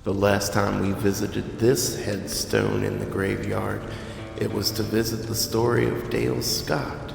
The last time we visited this headstone in the graveyard, it was to visit the story of Dale Scott.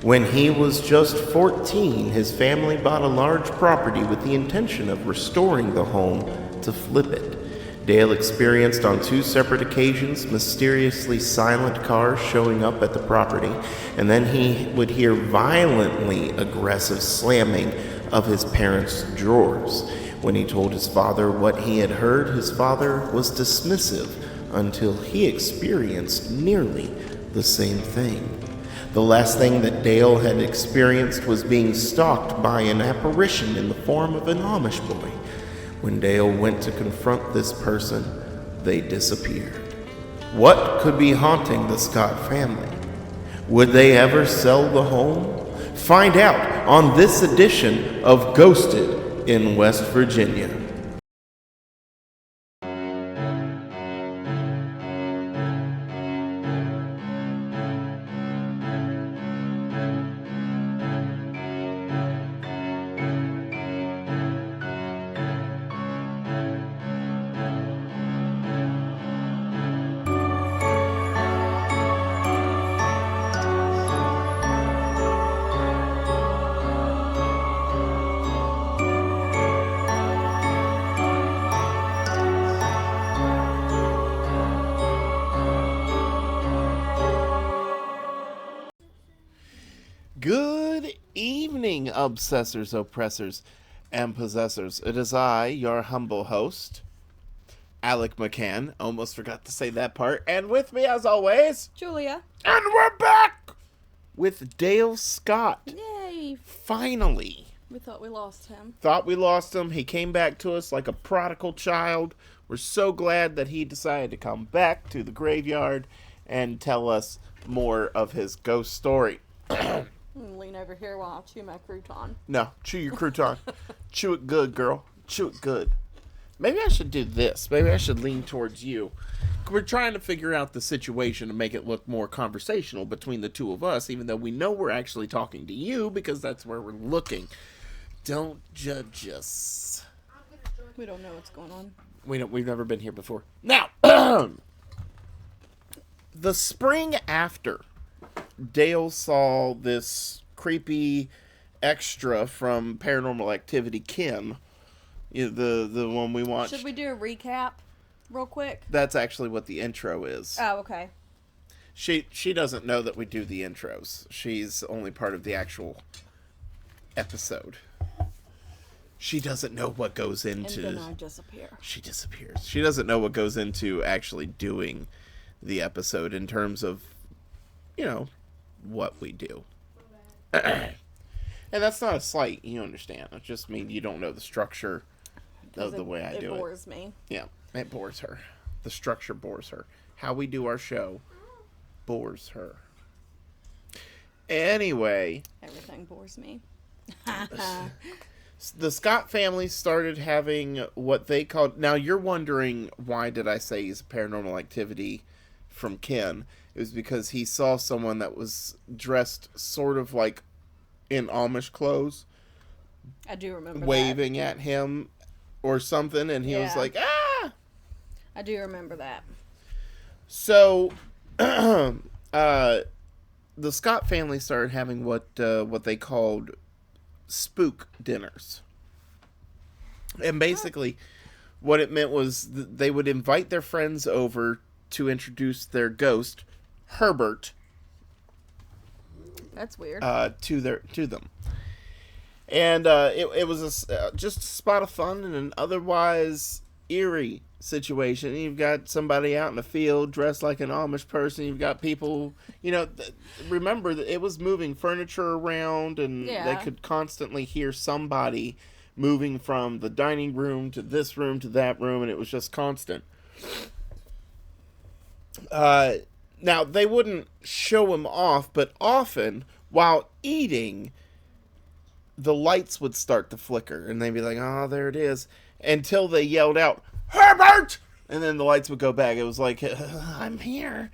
When he was just 14, his family bought a large property with the intention of restoring the home to flip it. Dale experienced on 2 separate occasions mysteriously silent cars showing up at the property, and then he would hear violently aggressive slamming of his parents' drawers. When he told his father what he had heard, his father was dismissive until he experienced nearly the same thing. The last thing that Dale had experienced was being stalked by an apparition in the form of an Amish boy. When Dale went to confront this person, they disappeared. What could be haunting the Scott family? Would they ever sell the home? Find out on this edition of Ghosted in West Virginia. Good evening, obsessors, oppressors, and possessors. It is I, your humble host, Alec McCann. Almost forgot to say that part. And with me, as always, Julia. And we're back with Dale Scott. Yay! Finally. We thought we lost him. Thought we lost him. He came back to us like a prodigal child. We're so glad that he decided to come back to the graveyard and tell us more of his ghost story. Lean over here while I chew my crouton. No, chew your crouton. Chew it good, girl. Chew it good. Maybe I should do this. Maybe I should lean towards you. We're trying to figure out the situation to make it look more conversational between the two of us, even though we know we're actually talking to you because that's where we're looking. Don't judge us. We don't know what's going on. We've never been here before. Now, the spring after Dale saw this creepy extra from Paranormal Activity, Kim, the one we watched. Should we do a recap real quick? That's actually what the intro is. Oh, okay. She doesn't know that we do the intros. She's only part of the actual episode. She doesn't know what goes into... And then I disappear. She disappears. She doesn't know what goes into actually doing the episode in terms of, what we do. And that's not a slight, you understand. It just means you don't know the structure of the way I do it. It bores me. Yeah, it bores her. The structure bores her. How we do our show bores her. Anyway. Everything bores me. The Scott family started having what they called... Now, you're wondering, why did I say he's a Paranormal Activity from Ken? It was because he saw someone that was dressed sort of like in Amish clothes. I do remember waving at him or something, and he was like, ah! I do remember that. So, the Scott family started having what they called spook dinners. And basically, what it meant was they would invite their friends over to introduce their ghost, Herbert. That's weird. To them. And it was just a spot of fun in an otherwise eerie situation. You've got somebody out in the field dressed like an Amish person. You've got people, remember that it was moving furniture around, and they could constantly hear somebody moving from the dining room to this room to that room, and it was just constant. Now, they wouldn't show him off, but often, while eating, the lights would start to flicker, and they'd be like, oh, there it is, until they yelled out, Herbert! And then the lights would go back. It was like, I'm here.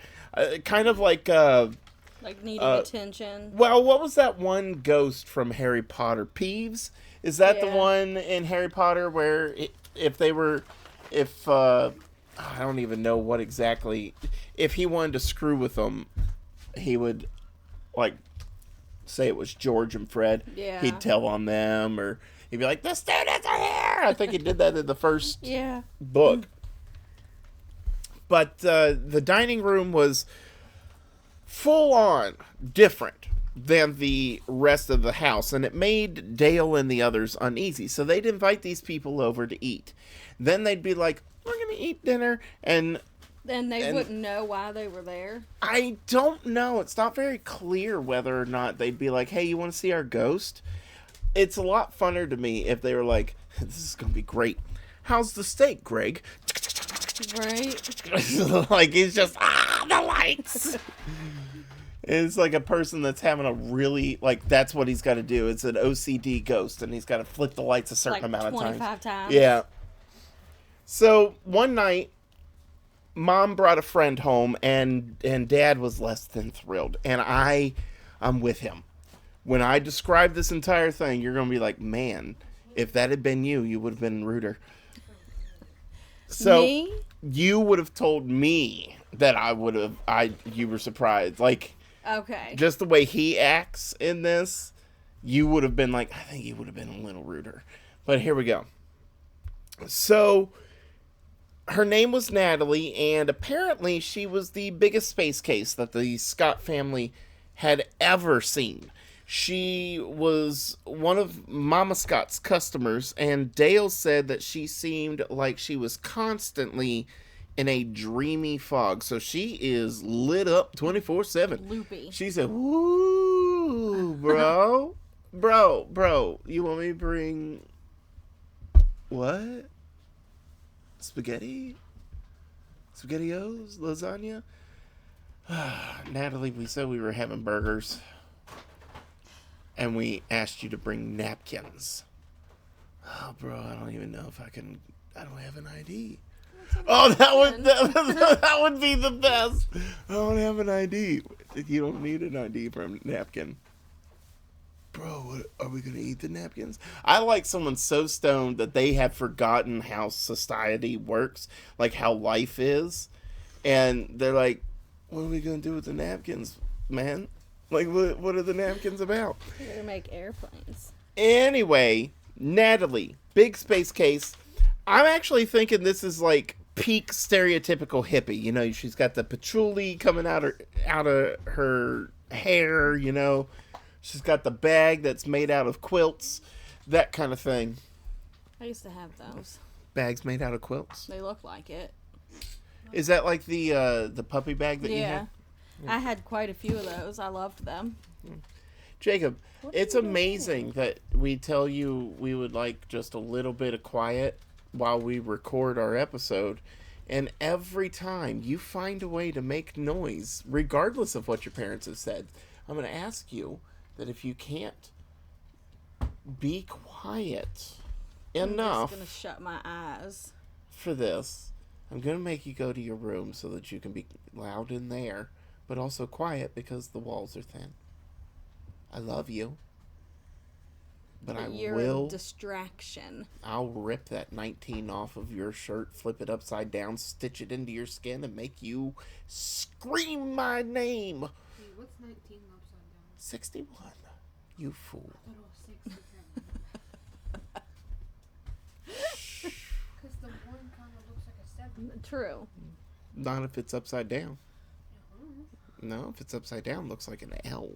Kind of like... like needing attention. Well, what was that one ghost from Harry Potter? Peeves? Is that the one in Harry Potter where if they were if I don't even know what exactly. If he wanted to screw with them, he would like say it was George and Fred. Yeah. He'd tell on them, or he'd be like, "The students are here." I think he did that in the first book. But the dining room was full on different than the rest of the house, and it made Dale and the others uneasy. So they'd invite these people over to eat. Then they'd be like, "We're going to eat dinner," and they wouldn't know why they were there. I don't know. It's not very clear whether or not they'd be like, "Hey, you want to see our ghost?" It's a lot funner to me if they were like, "This is going to be great. How's the steak, Greg?" Right. Like, he's just, the lights. It's like a person that's having a really, like, that's what he's got to do. It's an OCD ghost, and he's got to flick the lights a certain amount of times. 25 times. Yeah. So, one night, Mom brought a friend home, and Dad was less than thrilled. And I'm with him. When I describe this entire thing, you're going to be like, man, if that had been you, you would have been ruder. So, Me? You would have told me that you were surprised. Like, okay. Just the way he acts in this, you would have been like, I think he would have been a little ruder. But here we go. So, her name was Natalie, and apparently she was the biggest space case that the Scott family had ever seen. She was one of Mama Scott's customers, and Dale said that she seemed like she was constantly in a dreamy fog. So she is lit up 24/7. Loopy. She said, "Woo, bro. bro, you want me to bring what? Spaghetti? SpaghettiOs? Lasagna?" Natalie, we said we were having burgers. And we asked you to bring napkins. Oh, bro, I don't even know if I can. I don't have an ID. Oh, that would be the best. I don't have an ID. You don't need an ID for a napkin. Bro, what, are we going to eat the napkins? I like someone so stoned that they have forgotten how society works, like how life is. And they're like, what are we going to do with the napkins, man? Like, what are the napkins about? You're going to make airplanes. Anyway, Natalie, big space case. I'm actually thinking this is like peak stereotypical hippie. You know, she's got the patchouli coming out of her hair, you know. She's got the bag that's made out of quilts, that kind of thing. I used to have those. Bags made out of quilts? They look like it. Is that like the puppy bag that you have? I had quite a few of those. I loved them. Jacob, it's amazing that we tell you we would like just a little bit of quiet while we record our episode, and every time you find a way to make noise, regardless of what your parents have said. I'm going to ask you that if you can't be quiet enough I'm just going to shut my eyes for this, I'm going to make you go to your room so that you can be loud in there, but also quiet because the walls are thin. I love you. But you're a distraction. I'll rip that 19 off of your shirt, flip it upside down, stitch it into your skin, and make you scream my name. Wait, what's 19 upside down? 61. You fool. I thought it was 67. Because the one kind of looks like a 7. True. Not if it's upside down. No, if it's upside down, it looks like an L.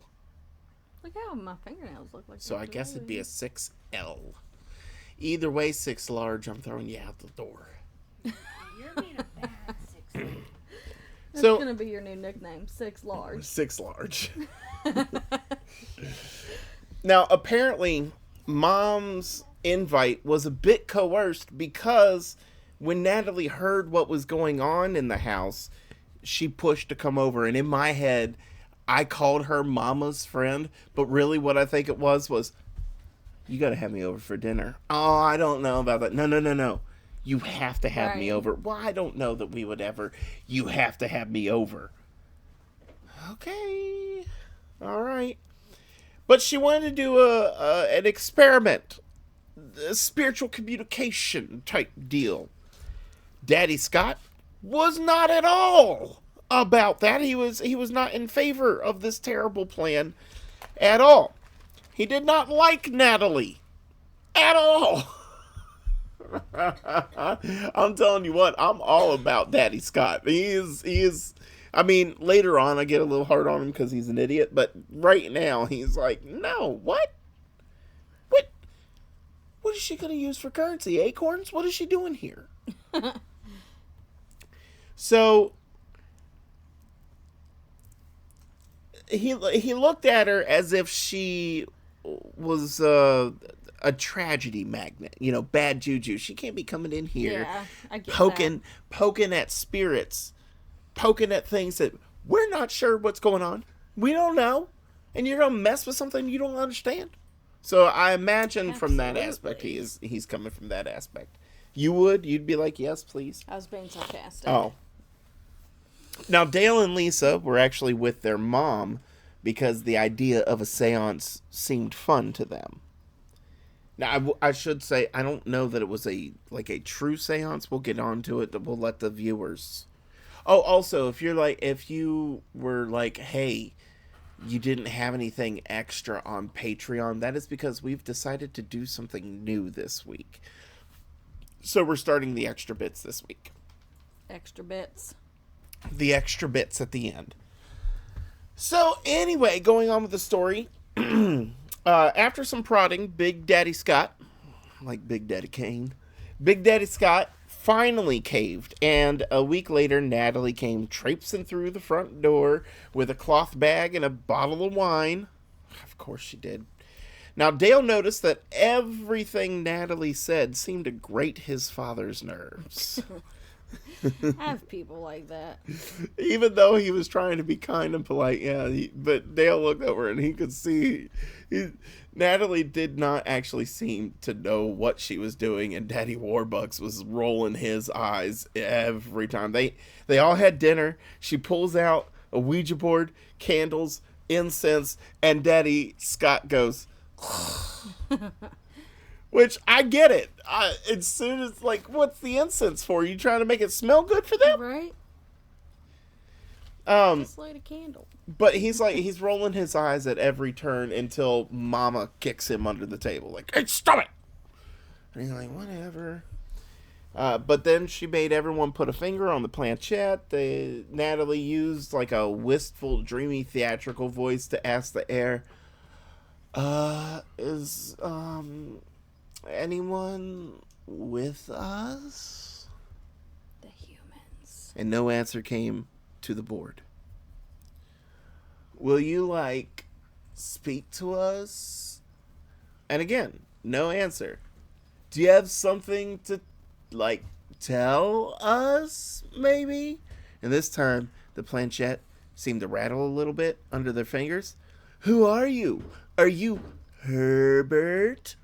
Look how my fingernails look like. So I guess it'd be a 6L. Either way, 6 large, I'm throwing you out the door. You're being a bad 6. That's going to be your new nickname, 6 large. 6 large. Now, apparently, Mom's invite was a bit coerced because when Natalie heard what was going on in the house, she pushed to come over. And in my head, I called her Mama's friend, but really what I think it was, you got to have me over for dinner. Oh, I don't know about that. No. You have to have me over. Well, I don't know that we would ever. You have to have me over. Okay. All right. But she wanted to do an experiment. A spiritual communication type deal. Daddy Scott was not at all about that. He was not in favor of this terrible plan at all. He did not like Natalie at all. I'm telling you what, I'm all about Daddy Scott. He is. I mean, later on, I get a little hard on him because he's an idiot. But right now, he's like, no, what? What is she going to use for currency? Acorns? What is she doing here? So he looked at her as if she was a tragedy magnet, bad juju. She can't be coming in here, Yeah, I get poking at spirits, poking at things that we're not sure what's going on. We don't know, and you're gonna mess with something you don't understand. So I imagine from that aspect, he's coming from that aspect. You'd be like, yes, please. I was being sarcastic. Oh. Now, Dale and Lisa were actually with their mom because the idea of a seance seemed fun to them. Now, I should say, I don't know that it was a true seance. We'll get on to it. We'll let the viewers. Oh, also, if you were like, hey, you didn't have anything extra on Patreon, that is because we've decided to do something new this week. So we're starting the extra bits this week. Extra bits. The extra bits at the end. So anyway, going on with the story. After some prodding, Big Daddy Scott, like Big Daddy Kane, Big Daddy Scott finally caved, and a week later, Natalie came traipsing through the front door with a cloth bag and a bottle of wine. Of course she did. Now, Dale noticed that everything Natalie said seemed to grate his father's nerves. I have people like that. Even though he was trying to be kind and polite, but Dale looked over and he could see Natalie did not actually seem to know what she was doing, and Daddy Warbucks was rolling his eyes every time. They all had dinner. She pulls out a Ouija board, candles, incense, and Daddy Scott goes, which I get it. As soon as, what's the incense for? You trying to make it smell good for them? Right? Just light a candle. But he's rolling his eyes at every turn until Mama kicks him under the table. Like, hey, stop it! And he's like, whatever. But then she made everyone put a finger on the planchette. Natalie used a wistful, dreamy, theatrical voice to ask the air, is, anyone with us? The humans. And no answer came to the board. Will you, speak to us? And again, no answer. Do you have something to, tell us, maybe? And this time, the planchette seemed to rattle a little bit under their fingers. Who are you? Are you Herbert?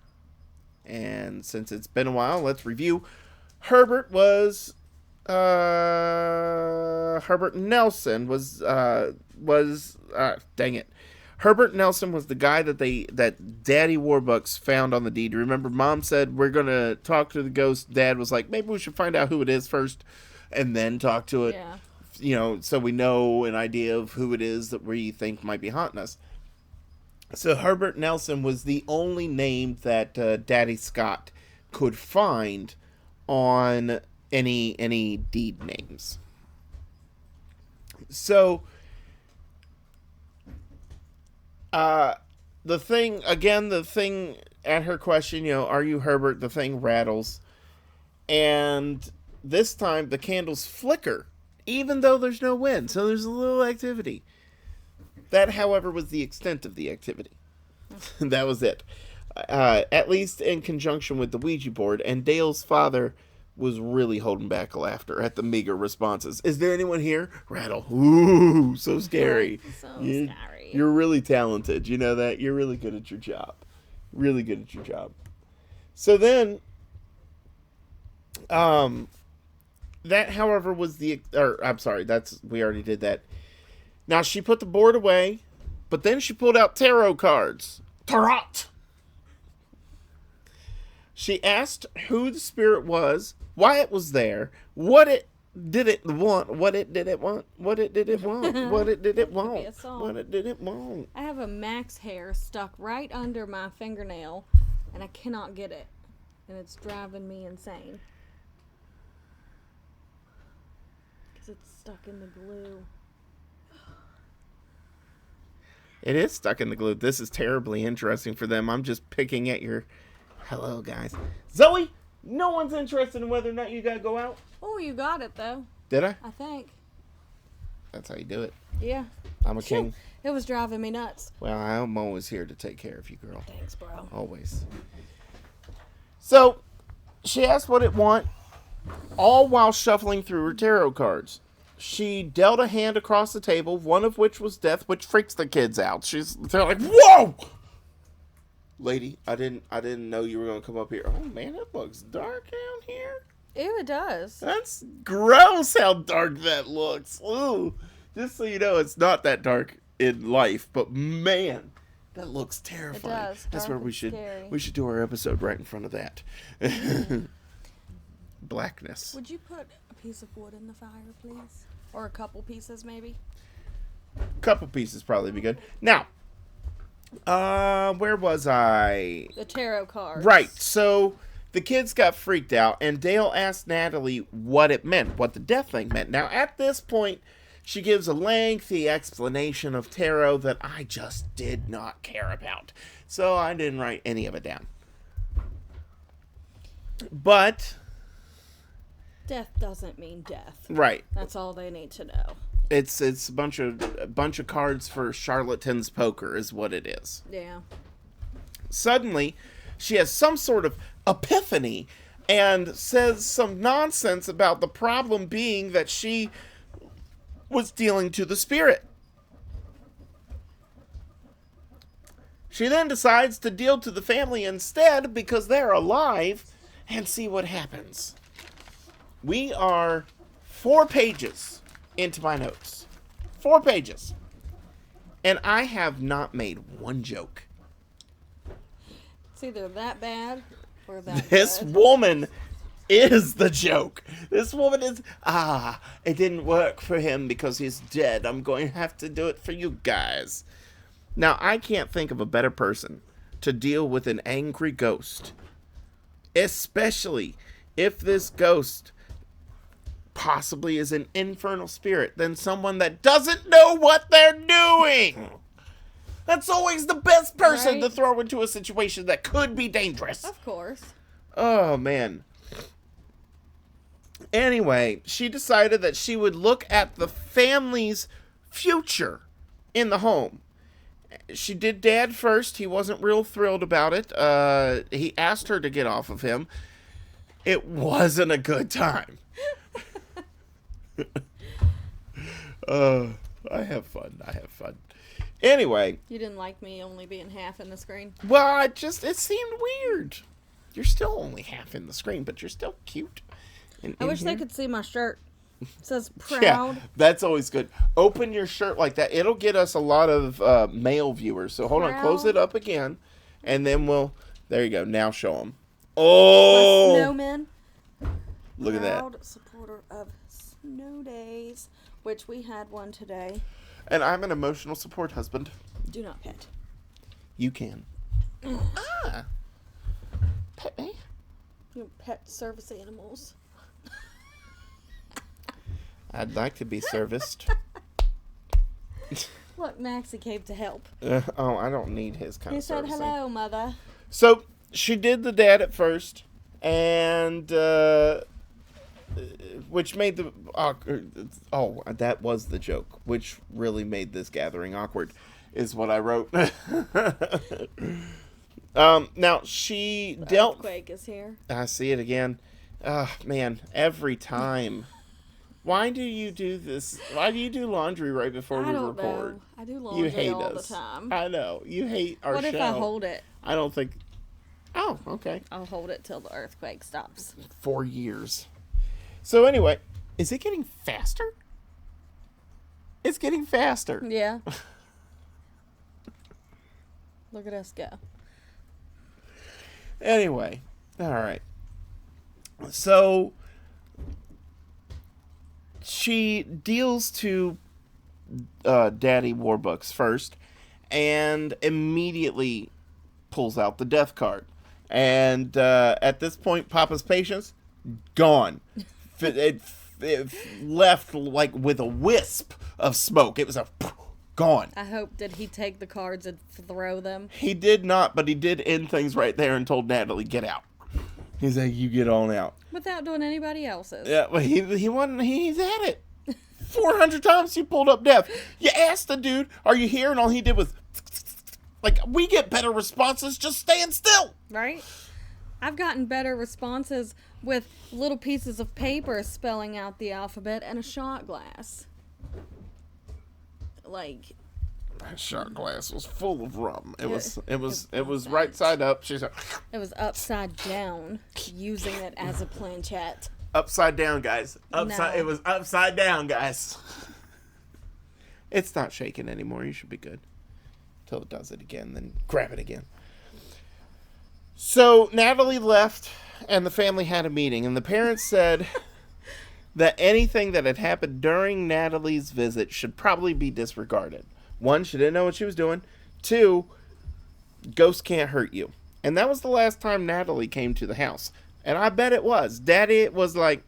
And since it's been a while, let's review. Herbert was Herbert Nelson was dang it. Herbert Nelson was the guy that Daddy Warbucks found on the deed. Remember, Mom said we're gonna talk to the ghost. Dad was like, maybe we should find out who it is first, and then talk to it. Yeah. So we know an idea of who it is that we think might be haunting us. So Herbert Nelson was the only name that Daddy Scott could find on any deed names. So the thing at her question, are you Herbert? The thing rattles, and this time the candles flicker, even though there's no wind. So there's a little activity. That, however, was the extent of the activity. That was it. At least in conjunction with the Ouija board, and Dale's father was really holding back laughter at the meager responses. Is there anyone here? Rattle. Ooh, so scary. Scary. You're really talented. You know that? You're really good at your job. Really good at your job. So then, that, however, was we already did that. Now, she put the board away, but then she pulled out tarot cards. Tarot! She asked who the spirit was, why it was there, what it did it want, what it did it want, what it did it want, what it did it want, what it did it want. I have a Max hair stuck right under my fingernail, and I cannot get it. And it's driving me insane. Because it's stuck in the glue. It is stuck in the glue. This is terribly interesting for them. I'm just picking at your... Hello, guys. Zoe, no one's interested in whether or not you gotta go out. Oh, you got it, though. Did I? I think. That's how you do it. Yeah. I'm a king. It was driving me nuts. Well, I'm always here to take care of you, girl. Thanks, bro. Always. So, she asked what it want, all while shuffling through her tarot cards. She dealt a hand across the table, one of which was death, which freaks the kids out. They're like, "Whoa, lady! I didn't know you were gonna come up here." Oh man, it looks dark down here. Ew, it does. That's gross. How dark that looks. Ooh, just so you know, it's not that dark in life, but man, that looks terrifying. It does. That's where we should scary. do our episode right in front of that. Blackness. Would you put a piece of wood in the fire, please? Or a couple pieces, maybe? Couple pieces probably be good. Now, where was I? The tarot cards. Right. So the kids got freaked out, and Dale asked Natalie what it meant, what the death thing meant. Now, at this point, she gives a lengthy explanation of tarot that I just did not care about. So I didn't write any of it down. But death doesn't mean death. Right. That's all they need to know. It's a bunch of cards for charlatans poker is what it is. Yeah. Suddenly, she has some sort of epiphany and says some nonsense about the problem being that she was dealing to the spirit. She then decides to deal to the family instead because they're alive and see what happens. We are 4 pages into my notes. 4 pages. And I have not made one joke. It's either that bad or that This good. woman is the joke. This woman is, it didn't work for him because he's dead. I'm going to have to do it for you guys. Now, I can't think of a better person to deal with an angry ghost. Especially if this ghost possibly is an infernal spirit than someone that doesn't know what they're doing. That's always the best person to throw into a situation that could be dangerous. Of course. Oh, man. Anyway, she decided that she would look at the family's future in the home. She did Dad first. He wasn't real thrilled about it. He asked her to get off of him. It wasn't a good time. I have fun. Anyway. You didn't like me only being half in the screen? Well, it seemed weird. You're still only half in the screen, but you're still cute. I wish they could see my shirt. It says proud. Yeah, that's always good. Open your shirt like that. It'll get us a lot of male viewers. So hold on, close it up again. And then there you go. Now show them. Oh! Snowmen. Look at that. Proud supporter of snow days, which we had one today. And I'm an emotional support husband. Do not pet. You can. Pet me? You pet service animals. I'd like to be serviced. Look, Maxie came to help. I don't need his kind He of said, servicing. hello, mother. So, she did the dad at first, and, which made the, that was the joke, which really made this gathering awkward, is what I wrote. Now, she dealt... Earthquake is here. I see it again. Man, every time. Why do you do this? Why do you do laundry right before we record? Know. I do laundry You hate all us. the time. I know. You hate our show. What if I hold it? I don't think... Oh, okay. I'll hold it till the earthquake stops. 4 years. So anyway, is it getting faster? It's getting faster. Yeah. Look at us go. Anyway, All right. So she deals to Daddy Warbucks first and immediately pulls out the death card. And at this point, Papa's patience, gone. It left like with a wisp of smoke. It was gone. I hope, did he take the cards and throw them? He did not, but he did end things right there and told Natalie, get out. He's like, you get on out. Without doing anybody else's. Yeah, well, he's at it. 400 times he pulled up death. You asked the dude, are you here? And all he did was, like, we get better responses just staying still. Right? I've gotten better responses with little pieces of paper spelling out the alphabet and a shot glass. Like, that shot glass was full of rum. It was was right side up. She's like, it was upside down, using it as a planchette. upside down, guys. No. It was upside down, guys. It's not shaking anymore. You should be good. Till it does it again, then grab it again. So Natalie left, and the family had a meeting, and the parents said that anything that had happened during Natalie's visit should probably be disregarded. One, she didn't know what she was doing. Two, ghosts can't hurt you. And that was the last time Natalie came to the house. And I bet it was. Daddy was like,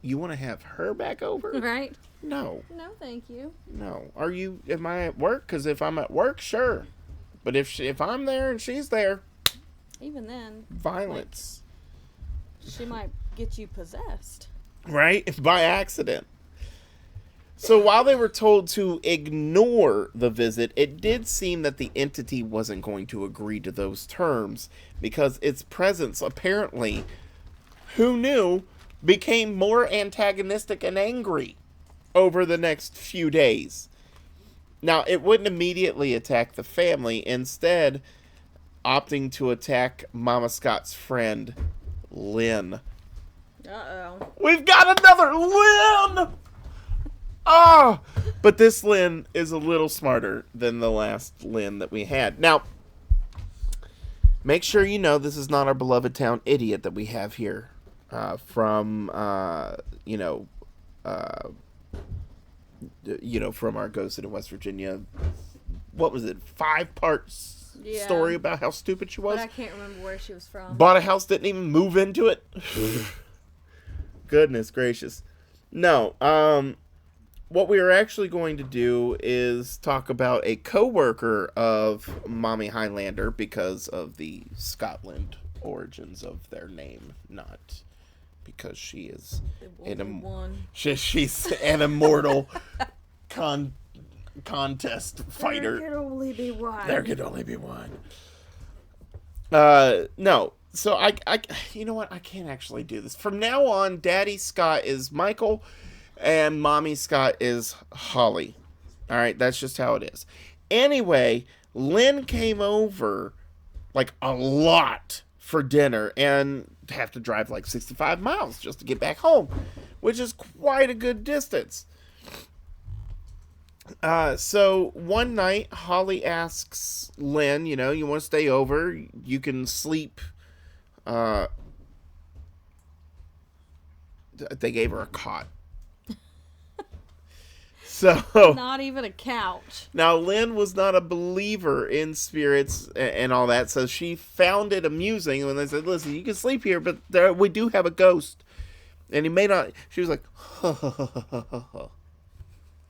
you want to have her back over? Right? No. No, thank you. No. Am I at work? Because if I'm at work, sure. But if I'm there and she's there, even then, violence. She might get you possessed. Right? By accident. So while they were told to ignore the visit, it did seem that the entity wasn't going to agree to those terms because its presence apparently, who knew, became more antagonistic and angry over the next few days. Now, it wouldn't immediately attack the family, instead opting to attack Mama Scott's friend, Lynn. Uh-oh. We've got another Lynn! Ah! But this Lynn is a little smarter than the last Lynn that we had. Now, make sure you know this is not our beloved town idiot that we have here from our Ghost in West Virginia. What was it? 5-part story about how stupid she was? But I can't remember where she was from. Bought a house, didn't even move into it. Goodness gracious. No, what we are actually going to do is talk about a co-worker of Mommy Highlander because of the Scotland origins of their name, not because she is she's an immortal contest fighter. There can only be one. There can only be one. No. So I you know what? I can't actually do this. From now on, Daddy Scott is Michael and Mommy Scott is Holly. All right, that's just how it is. Anyway, Lynn came over like a lot for dinner and have to drive like 65 miles just to get back home, which is quite a good distance. So one night, Holly asks Lynn, you want to stay over? You can sleep. They gave her a cot. So not even a couch. Now Lynn was not a believer in spirits and all that, so she found it amusing when they said, "Listen, you can sleep here, but we do have a ghost, and he may not." She was like,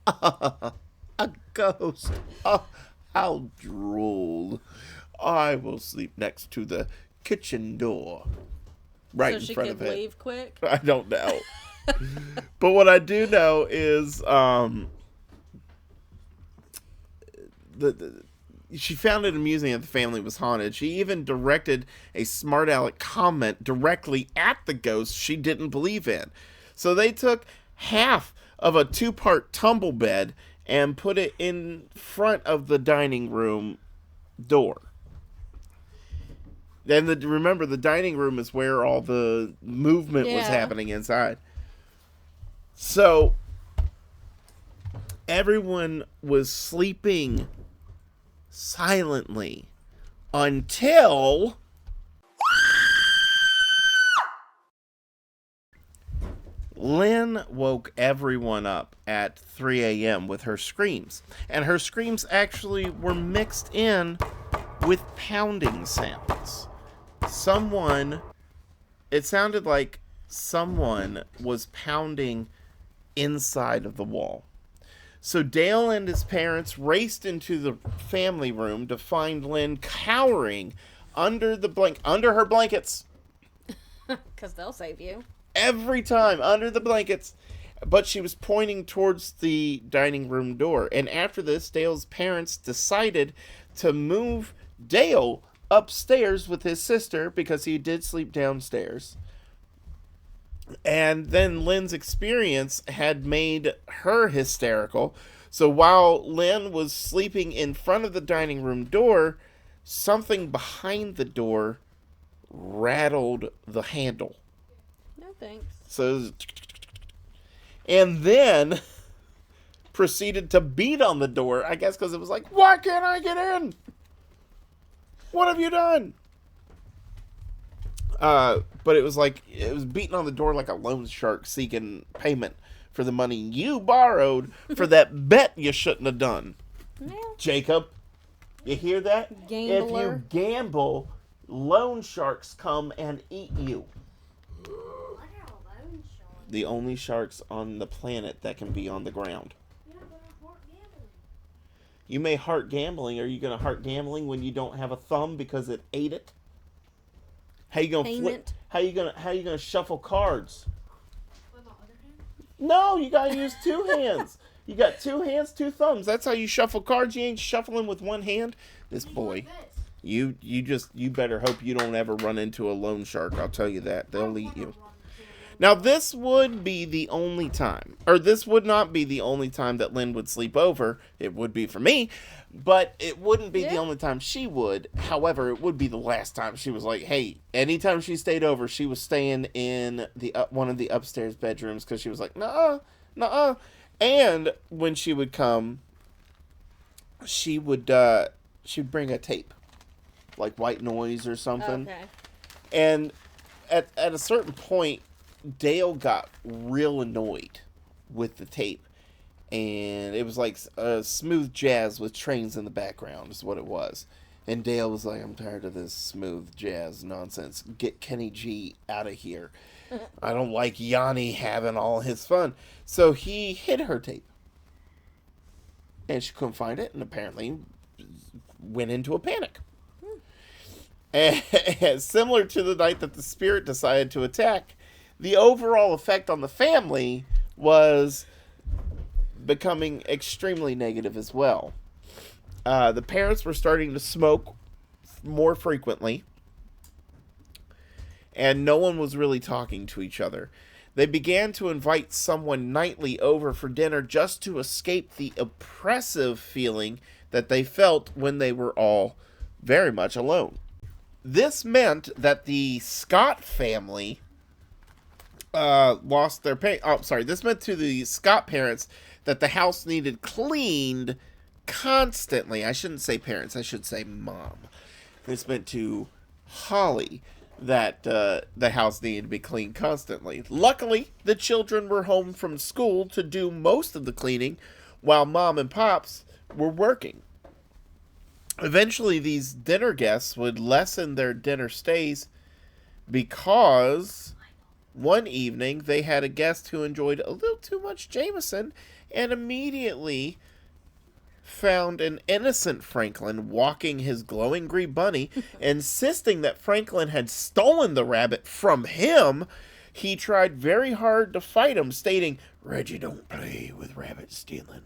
"A ghost? Oh, how droll! I will sleep next to the kitchen door, right in front of it." So she could leave quick? I don't know. But what I do know is she found it amusing that the family was haunted. She even directed a smart aleck comment directly at the ghost she didn't believe in. So they took half of a 2-part tumble bed and put it in front of the dining room door. And remember, the dining room is where all the movement was happening inside. So everyone was sleeping silently until Lynn woke everyone up at 3 a.m. with her screams. And her screams actually were mixed in with pounding sounds. It sounded like someone was pounding inside of the wall. So Dale and his parents raced into the family room to find Lynn cowering under her blankets. Because they'll save you. Every time, under the blankets. But she was pointing towards the dining room door. And after this, Dale's parents decided to move Dale upstairs with his sister because he did sleep downstairs. And then Lynn's experience had made her hysterical. So while Lynn was sleeping in front of the dining room door, something behind the door rattled the handle. No thanks. And then proceeded to beat on the door, I guess because it was like, why can't I get in? What have you done? But it was beating on the door like a loan shark seeking payment for the money you borrowed for that bet you shouldn't have done. Yeah. Jacob, you hear that? Gambler. If you gamble, loan sharks come and eat you. What are loan sharks? The only sharks on the planet that can be on the ground. Yeah, but I heart gambling. You may heart gambling. Are you going to heart gambling when you don't have a thumb because it ate it? How you gonna flip? Payment. How you gonna shuffle cards? With my other hand? No, you gotta use two hands. You got two hands, two thumbs. That's how you shuffle cards. You ain't shuffling with one hand. This boy, you better hope you don't ever run into a loan shark. I'll tell you that. They'll eat you. Now, this would be the only time, or this would not be the only time that Lynn would sleep over. It would be for me, but it wouldn't be the only time she would. However, it would be the last time she was like, hey, anytime she stayed over, she was staying in the one of the upstairs bedrooms because she was like, nuh-uh. And when she would come, she'd bring a tape, like white noise or something. Okay. And at a certain point, Dale got real annoyed with the tape, and it was like smooth jazz with trains in the background is what it was. And Dale was like, I'm tired of this smooth jazz nonsense. Get Kenny G out of here. I don't like Yanni having all his fun. So he hid her tape, and she couldn't find it, and apparently went into a panic. And similar to the night that the spirit decided to attack, the overall effect on the family was becoming extremely negative as well. The parents were starting to smoke more frequently, and no one was really talking to each other. They began to invite someone nightly over for dinner just to escape the oppressive feeling that they felt when they were all very much alone. This meant that the Scott family lost their this meant to the Scott parents that the house needed cleaned constantly. I shouldn't say parents, I should say mom. This meant to Holly that the house needed to be cleaned constantly. Luckily, the children were home from school to do most of the cleaning while mom and pops were working. Eventually, these dinner guests would lessen their dinner stays because one evening they had a guest who enjoyed a little too much Jameson and immediately found an innocent Franklin walking his glowing green bunny, insisting that Franklin had stolen the rabbit from him. He tried very hard to fight him, stating, "Reggie don't play with rabbit stealing."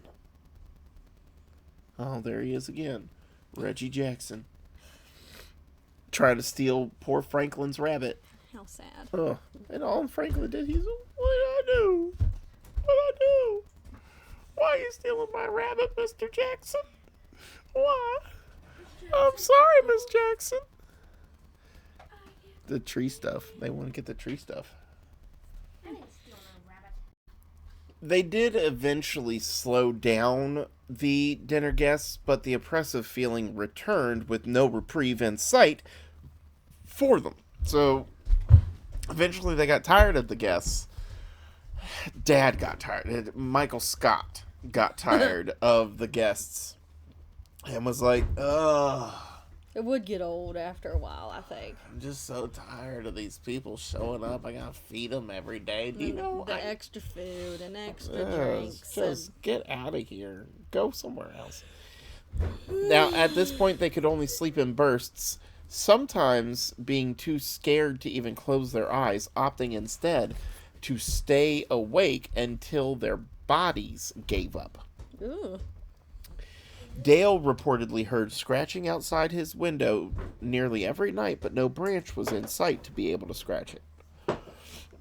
Oh, there he is again. Reggie Jackson. Trying to steal poor Franklin's rabbit. How sad. Oh, and all Franklin did, he's, what did I do? What did I do? Why are you stealing my rabbit, Mr. Jackson? Why? I'm sorry, Miss Jackson. The tree stuff. They want to get the tree stuff. I didn't steal no rabbit. They did eventually slow down the dinner guests, but the oppressive feeling returned with no reprieve in sight for them. So, eventually they got tired of the guests. Dad got tired. Michael Scott got tired of the guests and was like, ugh. It would get old after a while, I think. I'm just so tired of these people showing up. I gotta feed them every day. Do you know The extra food and extra Yes, drinks. just get out of here. Go somewhere else. Now, at this point, they could only sleep in bursts, sometimes being too scared to even close their eyes, opting instead to stay awake until their bodies gave up. Ooh. Dale reportedly heard scratching outside his window nearly every night, but no branch was in sight to be able to scratch it.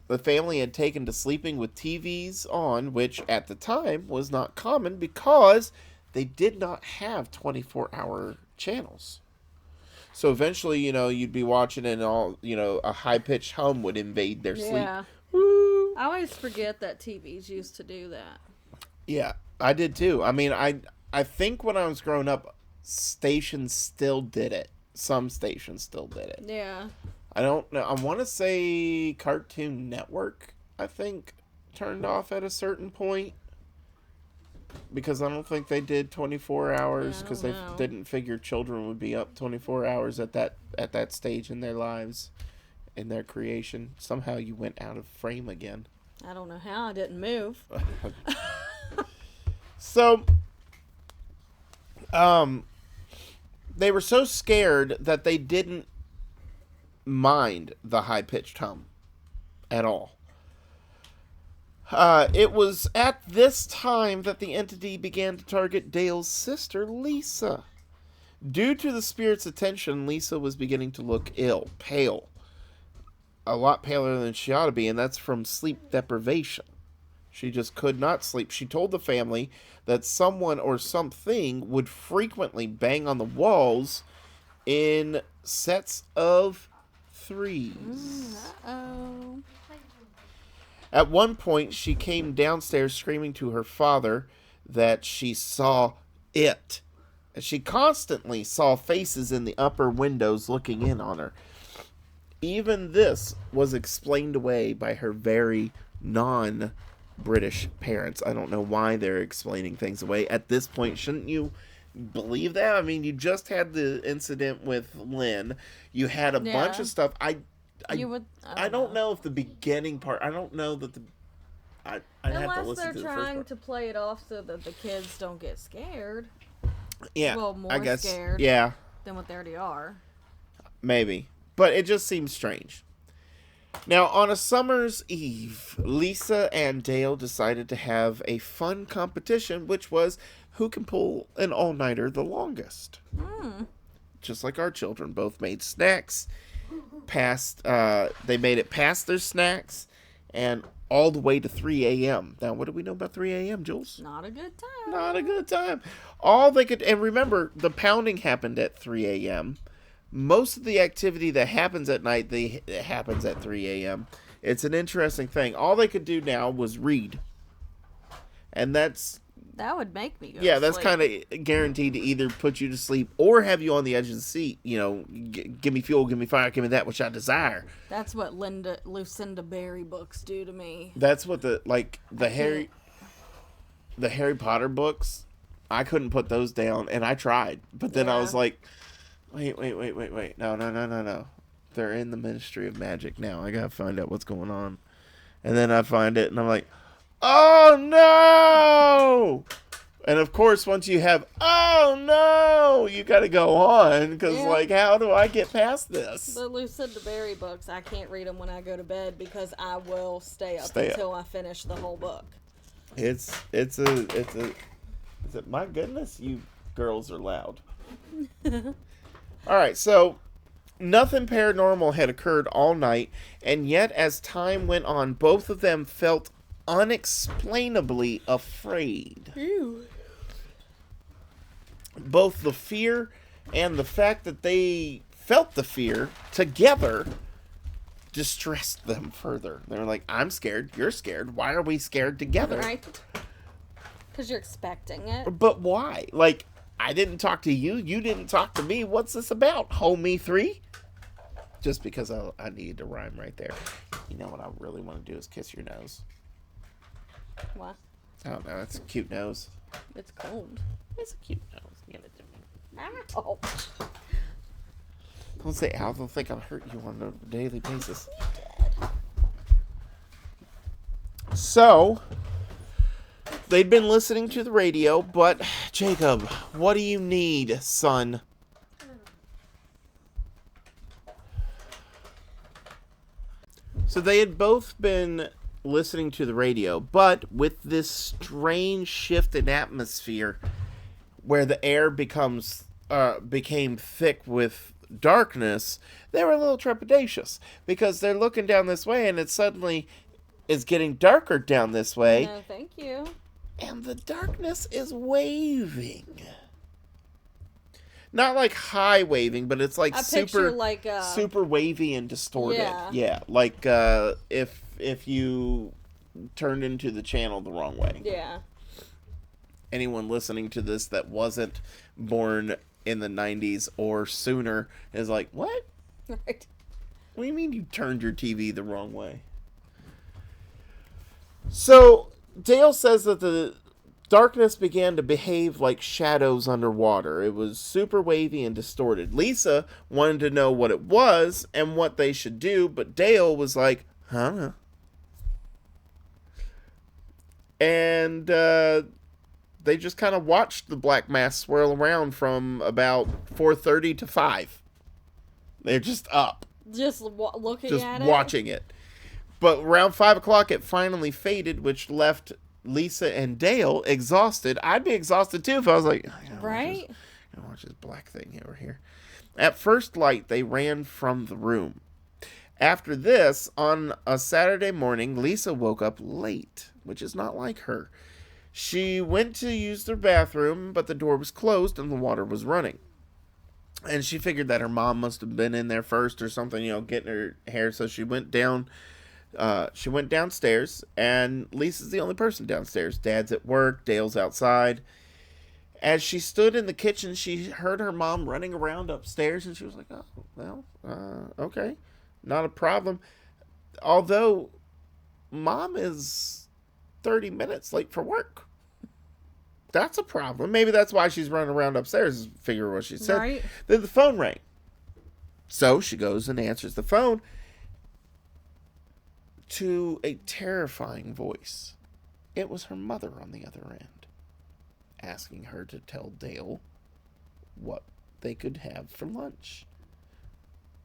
The family had taken to sleeping with TVs on, which at the time was not common because they did not have 24-hour channels. So eventually, you'd be watching and a high-pitched hum would invade their sleep. Yeah. Woo! I always forget that TVs used to do that. Yeah, I did too. I mean, I think when I was growing up, stations still did it. Some stations still did it. Yeah. I don't know. I want to say Cartoon Network, I think, turned off at a certain point. Because I don't think they did 24 hours because they didn't figure children would be up 24 hours at that stage in their lives, in their creation. Somehow you went out of frame again. I don't know how I didn't move. So, they were so scared that they didn't mind the high-pitched hum at all. It was at this time that the entity began to target Dale's sister, Lisa. Due to the spirit's attention, Lisa was beginning to look ill, pale. A lot paler than she ought to be, and that's from sleep deprivation. She just could not sleep. She told the family that someone or something would frequently bang on the walls in sets of 3s. Uh-oh. At one point, she came downstairs screaming to her father that she saw it. And she constantly saw faces in the upper windows looking in on her. Even this was explained away by her very non-British parents. I don't know why they're explaining things away. At this point, shouldn't you believe that? I mean, you just had the incident with Lynn. You had a bunch of stuff. I don't know if the beginning part. I don't know that I have to Unless listen they're to the first trying part. to play it off so that the kids don't get scared. Yeah, Well, more I guess. scared. Yeah, Than what they already are. maybe, but it just seems strange. Now, on a summer's eve, Lisa and Dale decided to have a fun competition, which was who can pull an all-nighter the longest. Just like our children, both made snacks. They made it past their snacks and all the way to 3 a.m. Now, what do we know about 3 a.m., Jules? Not a good time. Not a good time. All they could, and remember, the pounding happened at 3 a.m. Most of the activity that happens at night, it happens at 3 a.m. It's an interesting thing. All they could do now was read. And that would make me go yeah, to that's sleep. kind of guaranteed to either put you to sleep or have you on the edge of the seat. Give me fuel, give me fire, give me that which I desire. That's what Lucinda Berry books do to me. That's what the Harry Potter books, I couldn't put those down, and I tried. But then I was like, wait. No. They're in the Ministry of Magic now. I gotta find out what's going on. And then I find it, and I'm like, oh no! And of course, once you have, oh no, you gotta go on, because how do I get past this? The Lucinda Berry books, I can't read them when I go to bed because I will stay up until I finish the whole book. My goodness, you girls are loud. All right, so nothing paranormal had occurred all night, and yet as time went on, both of them felt unexplainably afraid. Ew. Both the fear and the fact that they felt the fear together distressed them further. They were like, I'm scared, you're scared, why are we scared together? Right? Because you're expecting it. But why? I didn't talk to you, you didn't talk to me, what's this about, homie 3? Just because I needed to rhyme right there. You know what I really want to do is kiss your nose. Why? I don't know. It's a cute nose. It's cold. It's a cute nose. Give it to me. Ow. Don't say ow. They'll think I'll hurt you on a daily basis. So, they'd been listening to the radio, but Jacob, what do you need, son? So they had both been listening to the radio, but with this strange shift in atmosphere where the air became thick with darkness, they were a little trepidatious because they're looking down this way and it suddenly is getting darker down this way. No, thank you. And the darkness is waving. Not like high waving, but it's like I picture like super wavy and distorted. Yeah. Like if you turned into the channel the wrong way. Yeah. Anyone listening to this that wasn't born in the 90s or sooner is like, what? Right. What do you mean you turned your TV the wrong way? So, Dale says that the darkness began to behave like shadows underwater. It was super wavy and distorted. Lisa wanted to know what it was and what they should do, but Dale was like, huh? And they just kind of watched the black mass swirl around from about 4:30 to 5. They're just up. Just looking Just at it? watching it. But around 5 o'clock, it finally faded, which left Lisa and Dale exhausted. I'd be exhausted, too, if I was like, right? Watch this black thing over here. At first light, they ran from the room. After this, on a Saturday morning, Lisa woke up late, which is not like her. She went to use their bathroom, but the door was closed and the water was running. And she figured that her mom must have been in there first or something, getting her hair. So she went down. She went downstairs, and Lisa's the only person downstairs. Dad's at work. Dale's outside. As she stood in the kitchen, she heard her mom running around upstairs, and she was like, oh, well, okay. Not a problem. Although, Mom is 30 minutes late for work. That's a problem. Maybe that's why she's running around upstairs, figure what she said. Right. Then the phone rang. So she goes and answers the phone to a terrifying voice. It was her mother on the other end, asking her to tell Dale what they could have for lunch.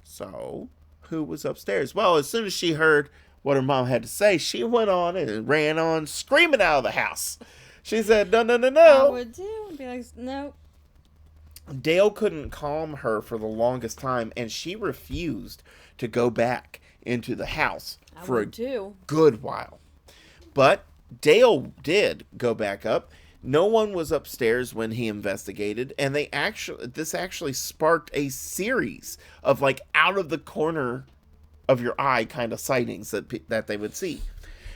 So, who was upstairs? Well, as soon as she heard what her mom had to say, she went on and ran on, screaming out of the house. She said, no, no, no, no. I would too. I'd be like, no. Dale couldn't calm her for the longest time, and she refused to go back into the house for a good while. But Dale did go back up. No one was upstairs when he investigated, and this actually sparked a series of like out of the corner of your eye kind of sightings that they would see.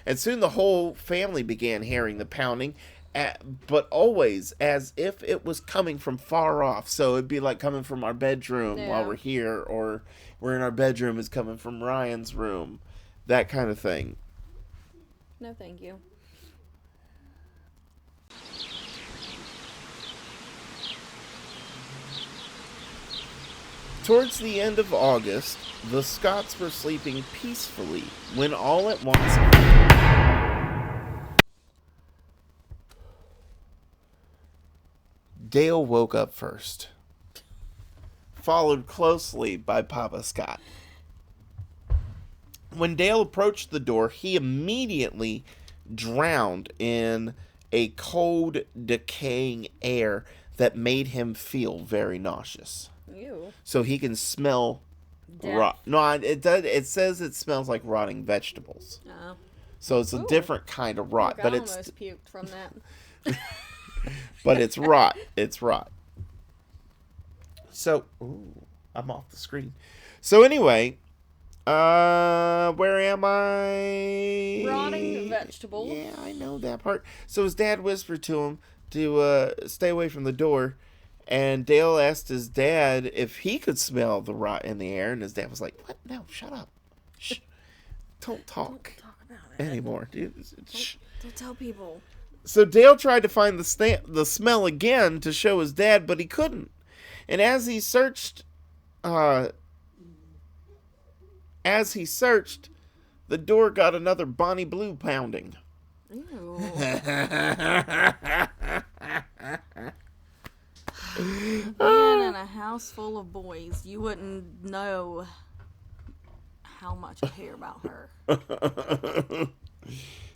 And soon the whole family began hearing the pounding, but always as if it was coming from far off. So it'd be like coming from our bedroom while we're here, or we're in our bedroom is coming from Ryan's room, that kind of thing. No, thank you. Towards the end of August, the Scotts were sleeping peacefully when all at once Dale woke up first, followed closely by Papa Scott. When Dale approached the door, he immediately drowned in a cold, decaying air that made him feel very nauseous. Ew. So he can smell rot. No, it says it smells like rotting vegetables. Oh. So it's a different kind of rot, but I it's almost puked from that. but it's rot. It's rot. So, I'm off the screen. So anyway, where am I? Rotting vegetables. Yeah, I know that part. So his dad whispered to him to stay away from the door. And Dale asked his dad if he could smell the rot in the air. And his dad was like, what? No, shut up. Shh. Don't talk Don't talk about it anymore, dude. Shh. Don't tell people. So Dale tried to find the smell again to show his dad, but he couldn't. And as he searched, the door got another Bonnie Blue pounding. Ew. Being in a house full of boys, you wouldn't know how much I hear about her.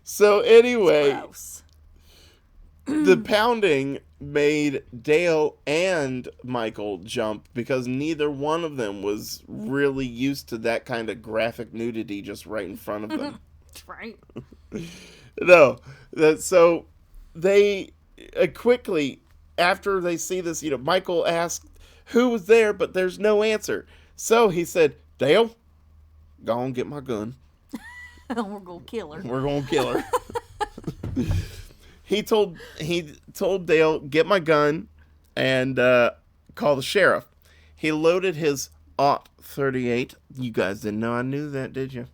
So anyway, Gross. the pounding made Dale and Michael jump because neither one of them was really used to that kind of graphic nudity just right in front of them. Right. No, so they quickly, after they see this, Michael asked who was there, but there's no answer. So he said, Dale, go on, get my gun. We're gonna kill her. We're gonna kill her. He told Dale, get my gun and call the sheriff. He loaded his .38. You guys didn't know I knew that, did you?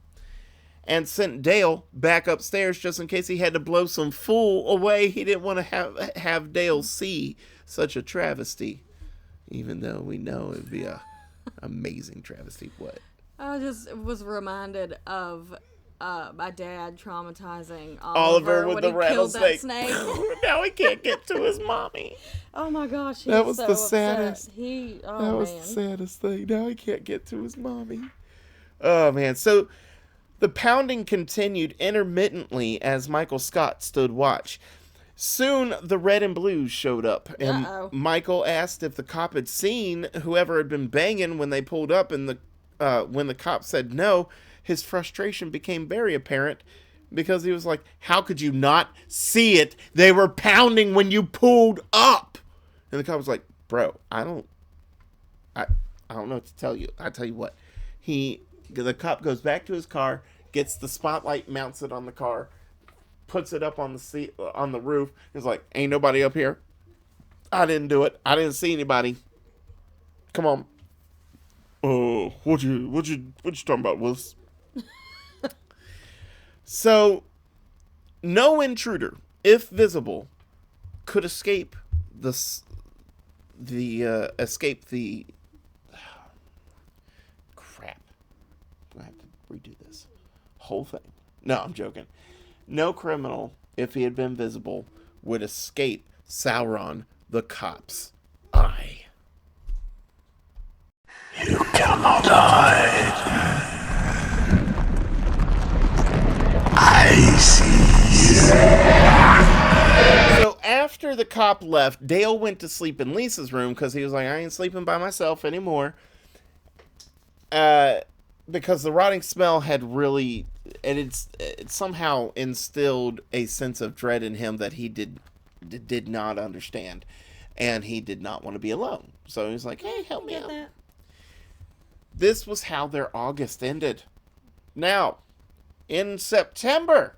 And sent Dale back upstairs just in case he had to blow some fool away. He didn't want to have Dale see such a travesty, even though we know it'd be a amazing travesty. What? I just was reminded of my dad traumatizing Oliver with when the he rattlesnake. killed that snake. Now he can't get to his mommy. Oh my gosh, he That was was so the upset. saddest. That Was the saddest thing. Now he can't get to his mommy. Oh, man. So the pounding continued intermittently as Michael Scott stood watch. Soon, the red and blues showed up, and Michael asked if the cop had seen whoever had been banging when they pulled up, and when the cop said no, his frustration became very apparent because he was like, how could you not see it? They were pounding when you pulled up. And the cop was like, bro, I don't know what to tell you. I tell you what. The cop goes back to his car, gets the spotlight, mounts it on the car, puts it up on the seat, on the roof. He's like, ain't nobody up here. I didn't do it. I didn't see anybody. Come on. Oh, what you talking about, Willis? So, no intruder, if visible, could escape the crap. I have to redo this whole thing. No, I'm joking. No criminal, if he had been visible, would escape Sauron the cop's eye. You cannot hide. I see you. So after the cop left, Dale went to sleep in Lisa's room because he was like, I ain't sleeping by myself anymore. Because the rotting smell had really, it somehow instilled a sense of dread in him that he did not understand. And he did not want to be alone. So he was like, hey, help me out. That. This was how their August ended. Now, in September,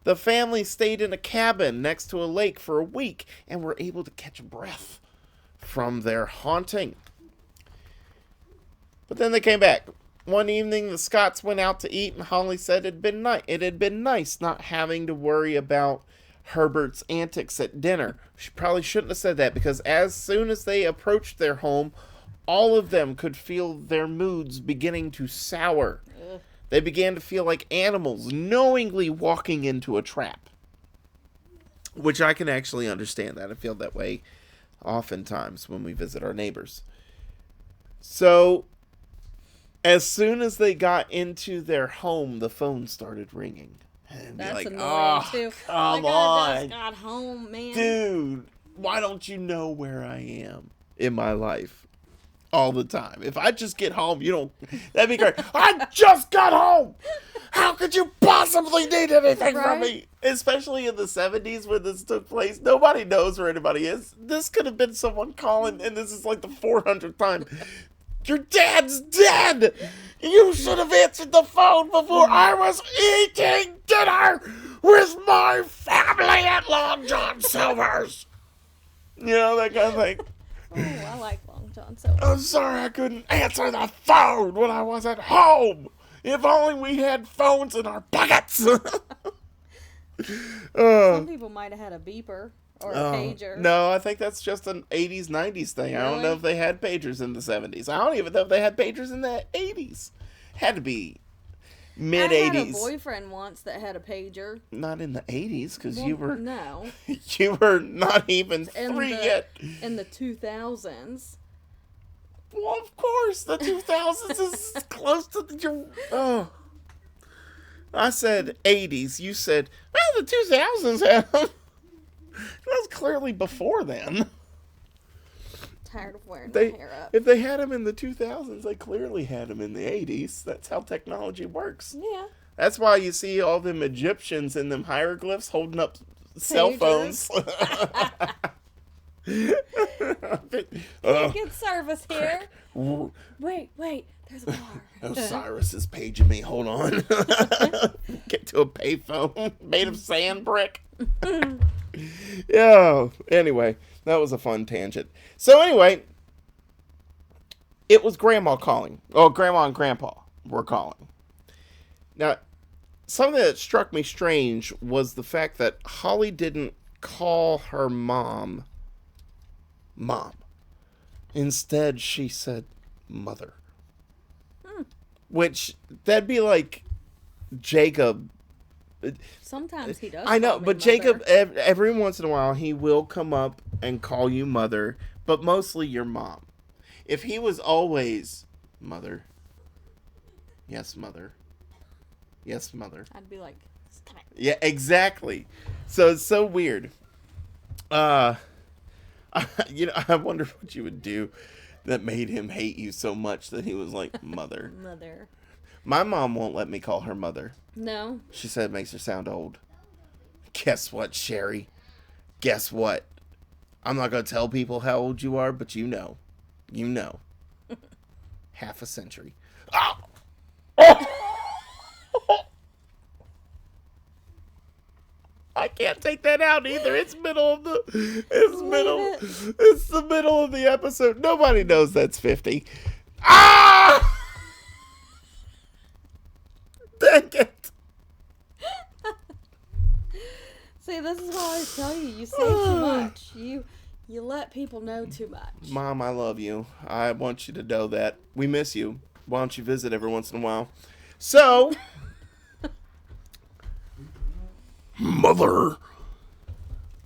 the family stayed in a cabin next to a lake for a week and were able to catch a breath from their haunting. But then they came back. One evening, the Scotts went out to eat, and Holly said it had been nice not having to worry about Herbert's antics at dinner. She probably shouldn't have said that, because as soon as they approached their home, all of them could feel their moods beginning to sour. They began to feel like animals knowingly walking into a trap. Which I can actually understand that. I feel that way oftentimes when we visit our neighbors. So, as soon as they got into their home, the phone started ringing. And That's like, annoying too. Come I on. just got home, man. Dude, why don't you know where I am in my life? All the time. If I just get home, that'd be great. I just got home! How could you possibly need anything from me? Especially in the 70s when this took place. Nobody knows where anybody is. This could have been someone calling, and this is like the 400th time. Your dad's dead! You should have answered the phone before I was eating dinner with my family at Long John Silver's. You know, that kind of thing. Oh, I like Long John Silver. I'm sorry I couldn't answer the phone when I was at home. If only we had phones in our pockets. Some people might have had a beeper or a pager. No, I think that's just an 80s, 90s thing. I don't know if they had pagers in the 70s. I don't even know if they had pagers in the 80s. Had to be mid-80s. I had a boyfriend once that had a pager. Not in the 80s, because you were... No. You were not even three yet. In the 2000s. Well, of course, the 2000s is close to the... Oh. I said 80s. You said, well, the 2000s had them. That was clearly before then. Tired of wearing my hair up. If they had them in the 2000s, they clearly had them in the 80s. That's how technology works. Yeah. That's why you see all them Egyptians and them hieroglyphs holding up cell phones. Good service here. Wait, there's a bar. Osiris is paging me. Hold on. Get to a payphone made of sand brick. Yeah. Anyway, that was a fun tangent. So anyway, it was Grandma calling. Oh, Grandma and Grandpa were calling. Now, something that struck me strange was the fact that Holly didn't call her mom. Instead, she said mother. Which, that'd be like Jacob. Sometimes he does. I know, but mother. Jacob, every once in a while, he will come up and call you mother, but mostly your mom. If he was always mother, yes, mother, yes, mother, I'd be like, stop it. Yeah, exactly. So it's so weird. I wonder what you would do that made him hate you so much that he was like, mother. Mother. My mom won't let me call her mother. No. She said it makes her sound old. Guess what, Sherry? Guess what? I'm not going to tell people how old you are, but you know. You know. Half a century. Oh! I can't take that out either. It's middle of the... It's the middle of the episode. Nobody knows that's 50. Ah! Dang it. See, this is why I tell you, you say too much. You let people know too much. Mom, I love you. I want you to know that. We miss you. Why don't you visit every once in a while? So... Mother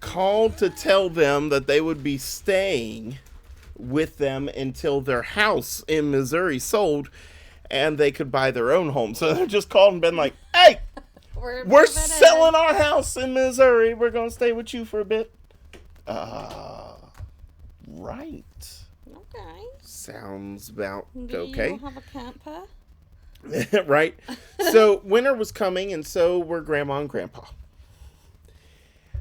called to tell them that they would be staying with them until their house in Missouri sold and they could buy their own home. So they just called and been like, hey, we're selling our house in Missouri. We're going to stay with you for a bit. Right. Okay. Sounds about Do okay. you have a camper? Right. So winter was coming and so were Grandma and Grandpa.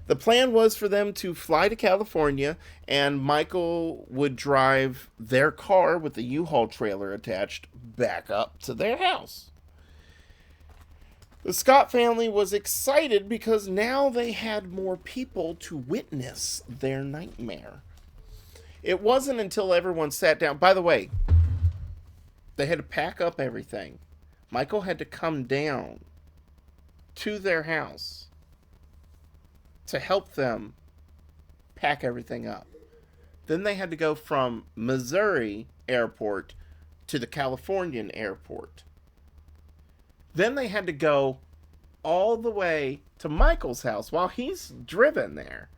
The plan was for them to fly to California and Michael would drive their car with the U-Haul trailer attached back up to their house. The Scott family was excited because now they had more people to witness their nightmare. It wasn't until everyone sat down. By the way, they had to pack up everything. Michael had to come down to their house to help them pack everything up. Then they had to go from Missouri airport to the Californian airport. Then they had to go all the way to Michael's house while he's driven there.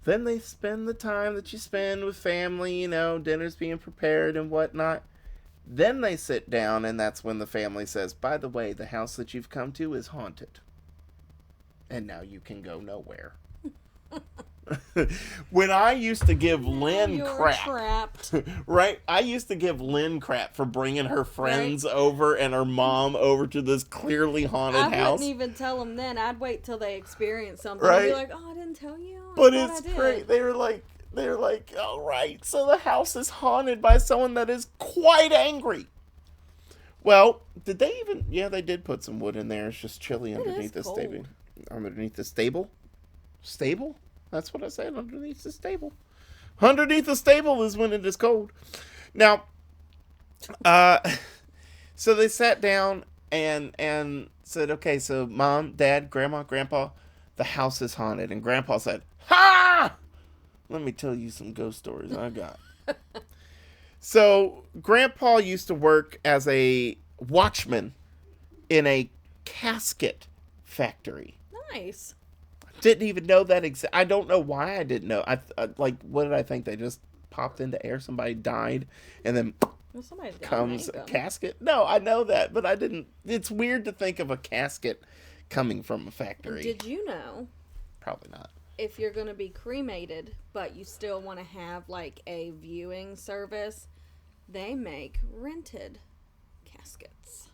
Then they spend the time that you spend with family, dinner's being prepared and whatnot. Then they sit down and that's when the family says, by the way, the house that you've come to is haunted. And now you can go nowhere. When I used to give Lynn crap. Trapped. Right? I used to give Lynn crap for bringing her friends over and her mom over to this clearly haunted house. I wouldn't even tell them then. I'd wait till they experience something. Right? I'd be like, oh, I didn't tell you. But it's great. They were like, all right, so the house is haunted by someone that is quite angry. Well, did they even... Yeah, they did put some wood in there. It's just chilly underneath the stable. Underneath the stable? Stable? That's what I said, underneath the stable. Underneath the stable is when it is cold. Now, so they sat down and said, okay, so Mom, Dad, Grandma, Grandpa, the house is haunted. And Grandpa said, ha! Let me tell you some ghost stories I got. So Grandpa used to work as a watchman in a casket factory. Nice. Didn't even know that I don't know why I didn't know. Like, what did I think? They just popped into air. Somebody died, and then Well, somebody's got comes to a make 'em. casket. No, I know that, but I didn't. It's weird to think of a casket coming from a factory. Did you know Probably not. if you're going to be cremated, but you still want to have like a viewing service, they make rented caskets.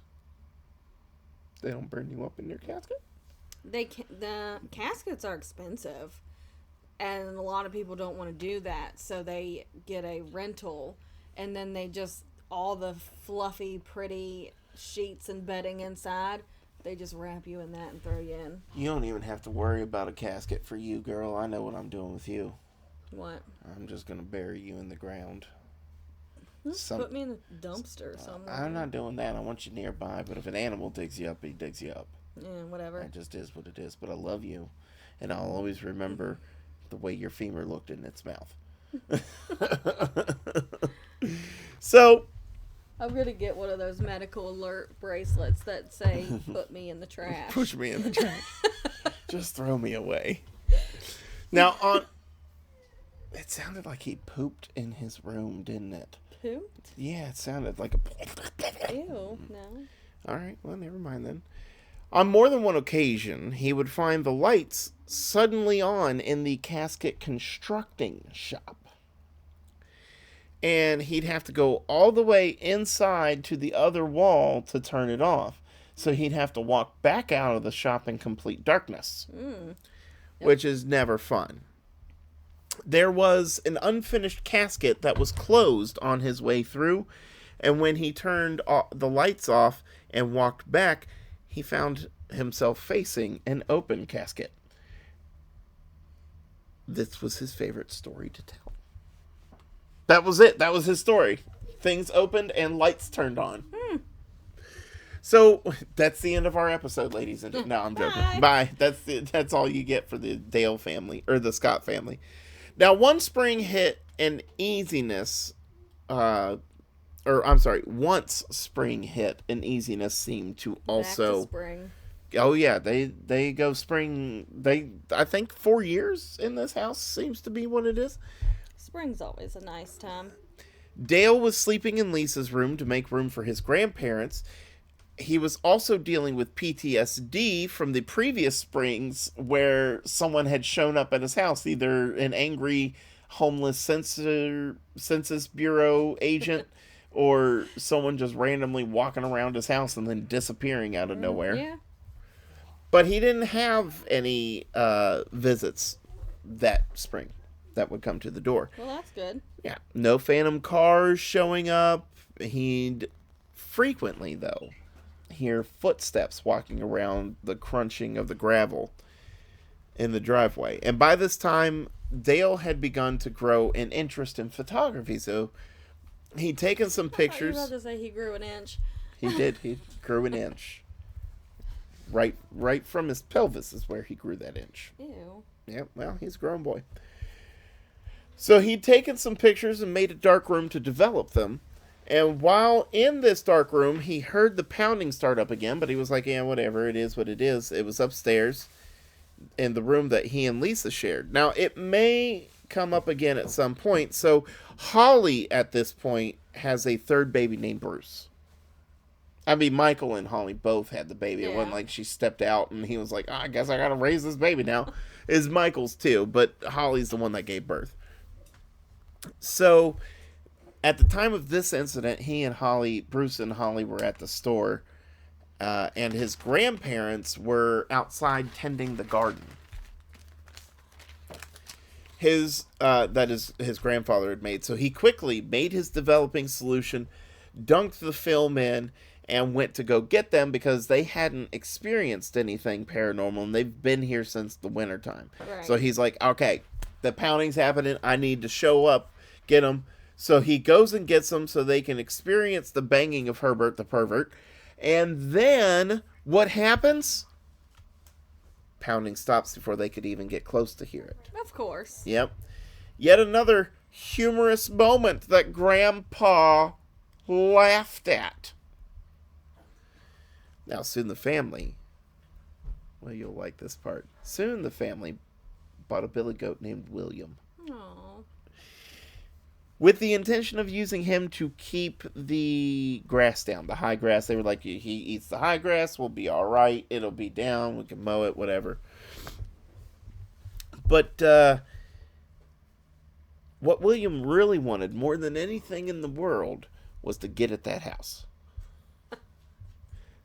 They don't burn you up in your casket? The caskets are expensive, and a lot of people don't want to do that, so they get a rental, and then they just all the fluffy, pretty sheets and bedding inside. They just wrap you in that and throw you in. You don't even have to worry about a casket for you, girl. I know what I'm doing with you. What? I'm just gonna bury you in the ground. Just put me in a dumpster somewhere. I'm not doing that. I want you nearby. But if an animal digs you up, he digs you up. Yeah, whatever. That just is what it is. But I love you, and I'll always remember the way your femur looked in its mouth. So, I'm gonna get one of those medical alert bracelets that say "Put me in the trash." push me in the trash. Just throw me away. Now, it sounded like he pooped in his room, didn't it? Pooped? Yeah, it sounded like a... Ew, no. All right, well, never mind then. On more than one occasion, he would find the lights suddenly on in the casket constructing shop. And he'd have to go all the way inside to the other wall to turn it off. So he'd have to walk back out of the shop in complete darkness, which is never fun. There was an unfinished casket that was closed on his way through, and when he turned the lights off and walked back, he found himself facing an open casket. This was his favorite story to tell. That was it. That was his story. Things opened and lights turned on. So that's the end of our episode, ladies and gentlemen. No, I'm joking. Bye. That's all you get for the Dale family or the Scott family. Now, one spring hit an easiness, once spring hit an easiness seemed to also. Back to spring. Oh yeah, they go spring. I think 4 years in this house seems to be what it is. Spring's always a nice time. Dale was sleeping in Lisa's room to make room for his grandparents. He was also dealing with PTSD from the previous springs where someone had shown up at his house, either an angry homeless Census Bureau agent or someone just randomly walking around his house and then disappearing out of nowhere. Yeah. But he didn't have any visits that spring that would come to the door. Well, that's good. Yeah. No phantom cars showing up. He'd frequently, though, hear footsteps walking around the crunching of the gravel in the driveway. And by this time, Dale had begun to grow an interest in photography. So he'd taken some pictures. I was about to say he grew an inch. He did. He grew an inch. Right from his pelvis is where he grew that inch. Ew. Yeah, well, he's a grown boy. So he'd taken some pictures and made a dark room to develop them. And while in this dark room, he heard the pounding start up again, but he was like, yeah, whatever, it is what it is. It was upstairs in the room that he and Lisa shared. Now, it may come up again at some point. So Holly, at this point, has a third baby named Bruce. I mean, Michael and Holly both had the baby. It wasn't like she stepped out and he was like, I guess I gotta raise this baby now. It's Michael's too, but Holly's the one that gave birth. So, at the time of this incident, Bruce and Holly were at the store, and his grandparents were outside tending the garden. His grandfather had made. So he quickly made his developing solution, dunked the film in, and went to go get them because they hadn't experienced anything paranormal, and they've been here since the wintertime. Right. So he's like, okay, the pounding's happening. I need to show up, get them. So he goes and gets them so they can experience the banging of Herbert the pervert. And then what happens? Pounding stops before they could even get close to hear it. Of course. Yep. Yet another humorous moment that Grandpa laughed at. Now, soon the family... Well, you'll like this part. Soon the family bought a billy goat named William. Aww. With the intention of using him to keep the grass down, the high grass. They were like, he eats the high grass, we'll be all right. It'll be down, we can mow it, whatever. But what William really wanted more than anything in the world was to get at that house.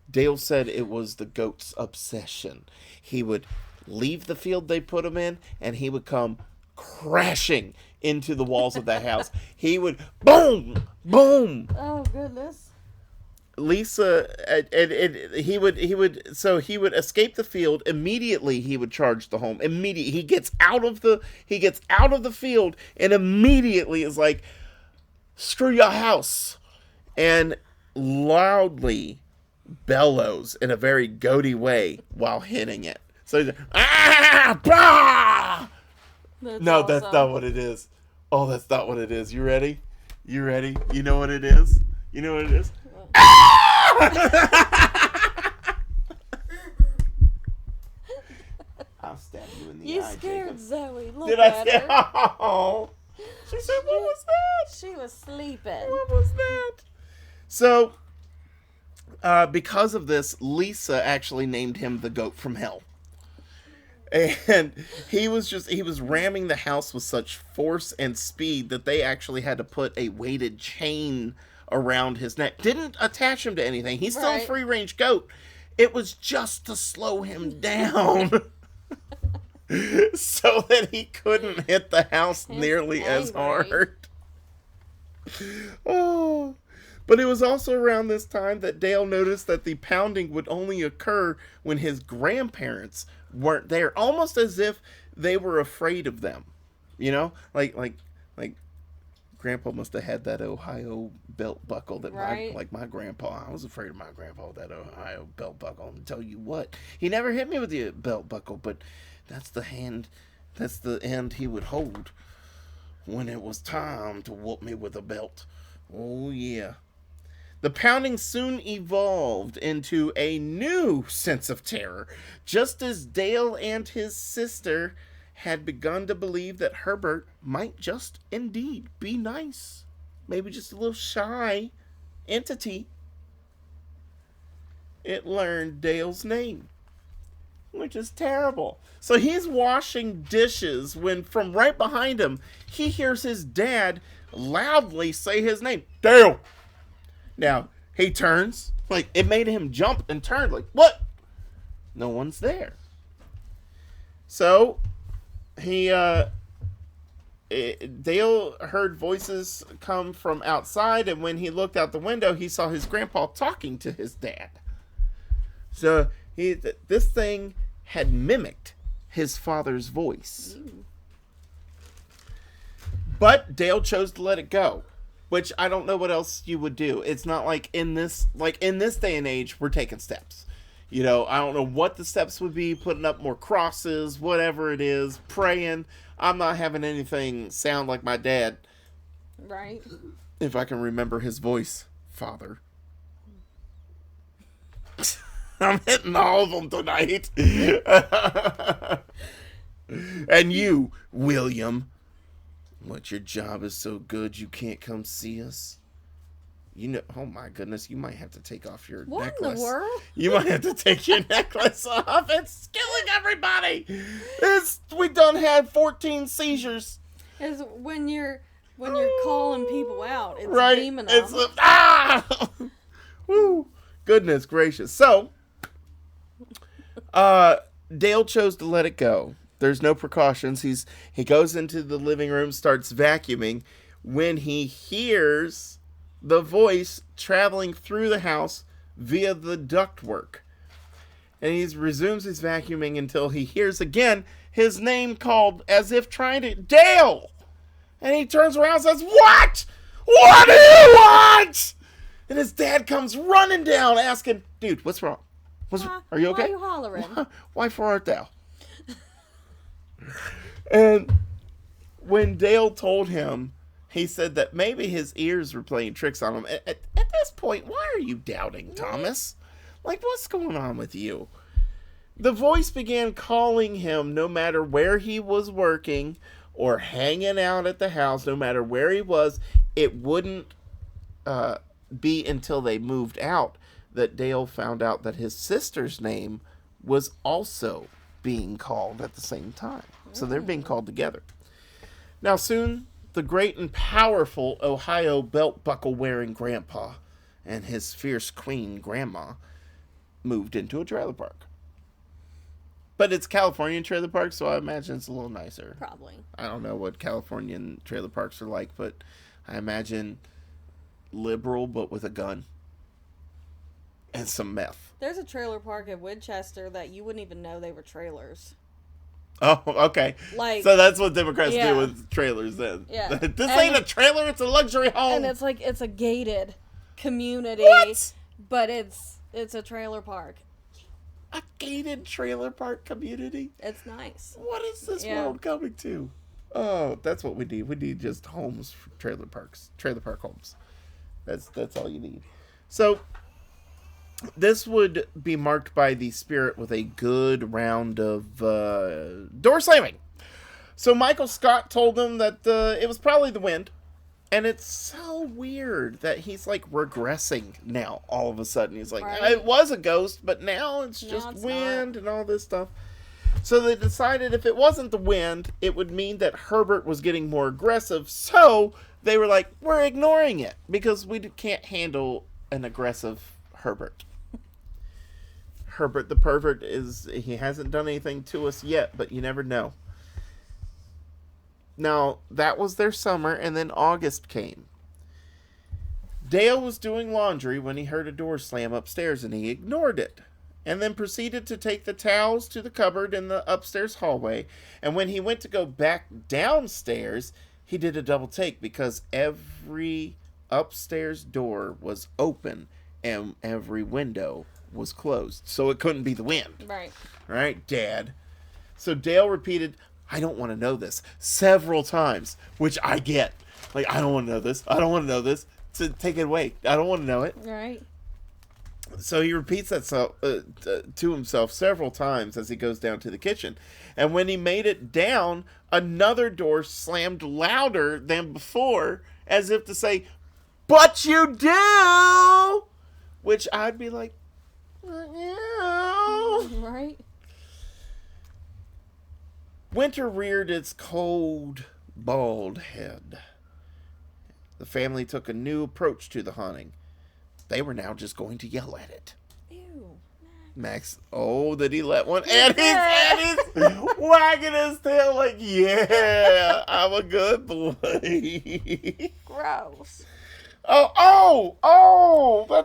Dale said it was the goat's obsession. He would leave the field they put him in, and he would come crashing into the walls of that house. He would boom, boom. Oh goodness. Lisa, he would escape the field immediately. He would charge the home immediately. He gets out of the field and immediately is like, "Screw your house," and loudly bellows in a very goaty way while hitting it. So he's like, ah, bah! No, that's not what it is. Oh, that's not what it is. You ready? You ready? You know what it is? You know what it is? I'll stab you in the eye. You scared Jacob. Zoe. Look Did at I scare? her. Oh. She said, "What was that? She was sleeping. What was that?" So, because of this, Lisa actually named him the Goat from Hell. And he was ramming the house with such force and speed that they actually had to put a weighted chain around his neck. Didn't attach him to anything. He's still a free-range goat. It was just to slow him down so that he couldn't hit the house nearly as hard. Oh. But it was also around this time that Dale noticed that the pounding would only occur when his grandparents weren't there, almost as if they were afraid of them. You know, like Grandpa must have had that Ohio belt buckle that my grandpa. I was afraid of my grandpa with that Ohio belt buckle. And tell you what, he never hit me with the belt buckle, but that's the end he would hold when it was time to whoop me with a belt. Oh yeah. The pounding soon evolved into a new sense of terror, just as Dale and his sister had begun to believe that Herbert might just indeed be nice. Maybe just a little shy entity. It learned Dale's name, which is terrible. So he's washing dishes when from right behind him, he hears his dad loudly say his name, Dale. Now, he turns, like, it made him jump and turn, like, what? No one's there. So, Dale heard voices come from outside, and when he looked out the window, he saw his grandpa talking to his dad. So, this thing had mimicked his father's voice. But Dale chose to let it go. Which I don't know what else you would do. It's not like in this day and age, we're taking steps. You know, I don't know what the steps would be, putting up more crosses, whatever it is, praying. I'm not having anything sound like my dad. Right. If I can remember his voice, Father. I'm hitting all of them tonight. And you, William. What, your job is so good you can't come see us? You know, oh my goodness, you might have to take off your necklace. What in the world? You might have to take your necklace off. It's killing everybody. We done had 14 seizures. Is when you're calling people out, it's right. beaming them. Woo! Goodness gracious. So, Dale chose to let it go. There's no precautions. He goes into the living room, starts vacuuming, when he hears the voice traveling through the house via the ductwork. And he resumes his vacuuming until he hears again his name called, as if trying to, Dale! And he turns around and says, What? What do you want? And his dad comes running down asking, dude, what's wrong? Are you okay? Why are you hollering? Why for art thou? And when Dale told him, he said that maybe his ears were playing tricks on him. At this point, why are you doubting, Thomas? Like, what's going on with you? The voice began calling him no matter where he was working or hanging out at the house, no matter where he was. It wouldn't be until they moved out that Dale found out that his sister's name was also being called at the same time. So they're being called together. Now soon, the great and powerful Ohio belt buckle wearing grandpa and his fierce queen grandma moved into a trailer park. But it's Californian trailer park, so I imagine it's a little nicer. Probably. I don't know what Californian trailer parks are like, but I imagine liberal but with a gun and some meth. There's a trailer park in Winchester that you wouldn't even know they were trailers. Oh, okay. Like, so that's what Democrats yeah. do with trailers then. Yeah. This ain't a trailer, it's a luxury home. And it's like, it's a gated community. What? But it's a trailer park. A gated trailer park community? It's nice. What is this world coming to? Oh, that's what we need. We need just homes for trailer parks. Trailer park homes. That's all you need. So, this would be marked by the spirit with a good round of door slamming. So Michael Scott told them that it was probably the wind. And it's so weird that he's like regressing now all of a sudden. He's like, right. It was a ghost, but now it's just wind and all this stuff. So they decided if it wasn't the wind, it would mean that Herbert was getting more aggressive. So they were like, we're ignoring it because we can't handle an aggressive Herbert. Herbert the pervert he hasn't done anything to us yet, but you never know. Now, that was their summer, and then August came. Dale was doing laundry when he heard a door slam upstairs, and he ignored it, and then proceeded to take the towels to the cupboard in the upstairs hallway, and when he went to go back downstairs, he did a double take because every upstairs door was open and every window was closed, so it couldn't be the wind. Right. Right, Dad? So Dale repeated, I don't want to know this, several times, which I get. Like, I don't want to know this. I don't want to know this. To take it away. I don't want to know it. Right. So he repeats that to himself several times as he goes down to the kitchen. And when he made it down, another door slammed louder than before, as if to say, but you do! Which I'd be like, no. Right. Winter reared its cold, bald head. The family took a new approach to the haunting. They were now just going to yell at it. Ew. Max, did he let one? And he's wagging his tail like, yeah, I'm a good boy. Gross. That's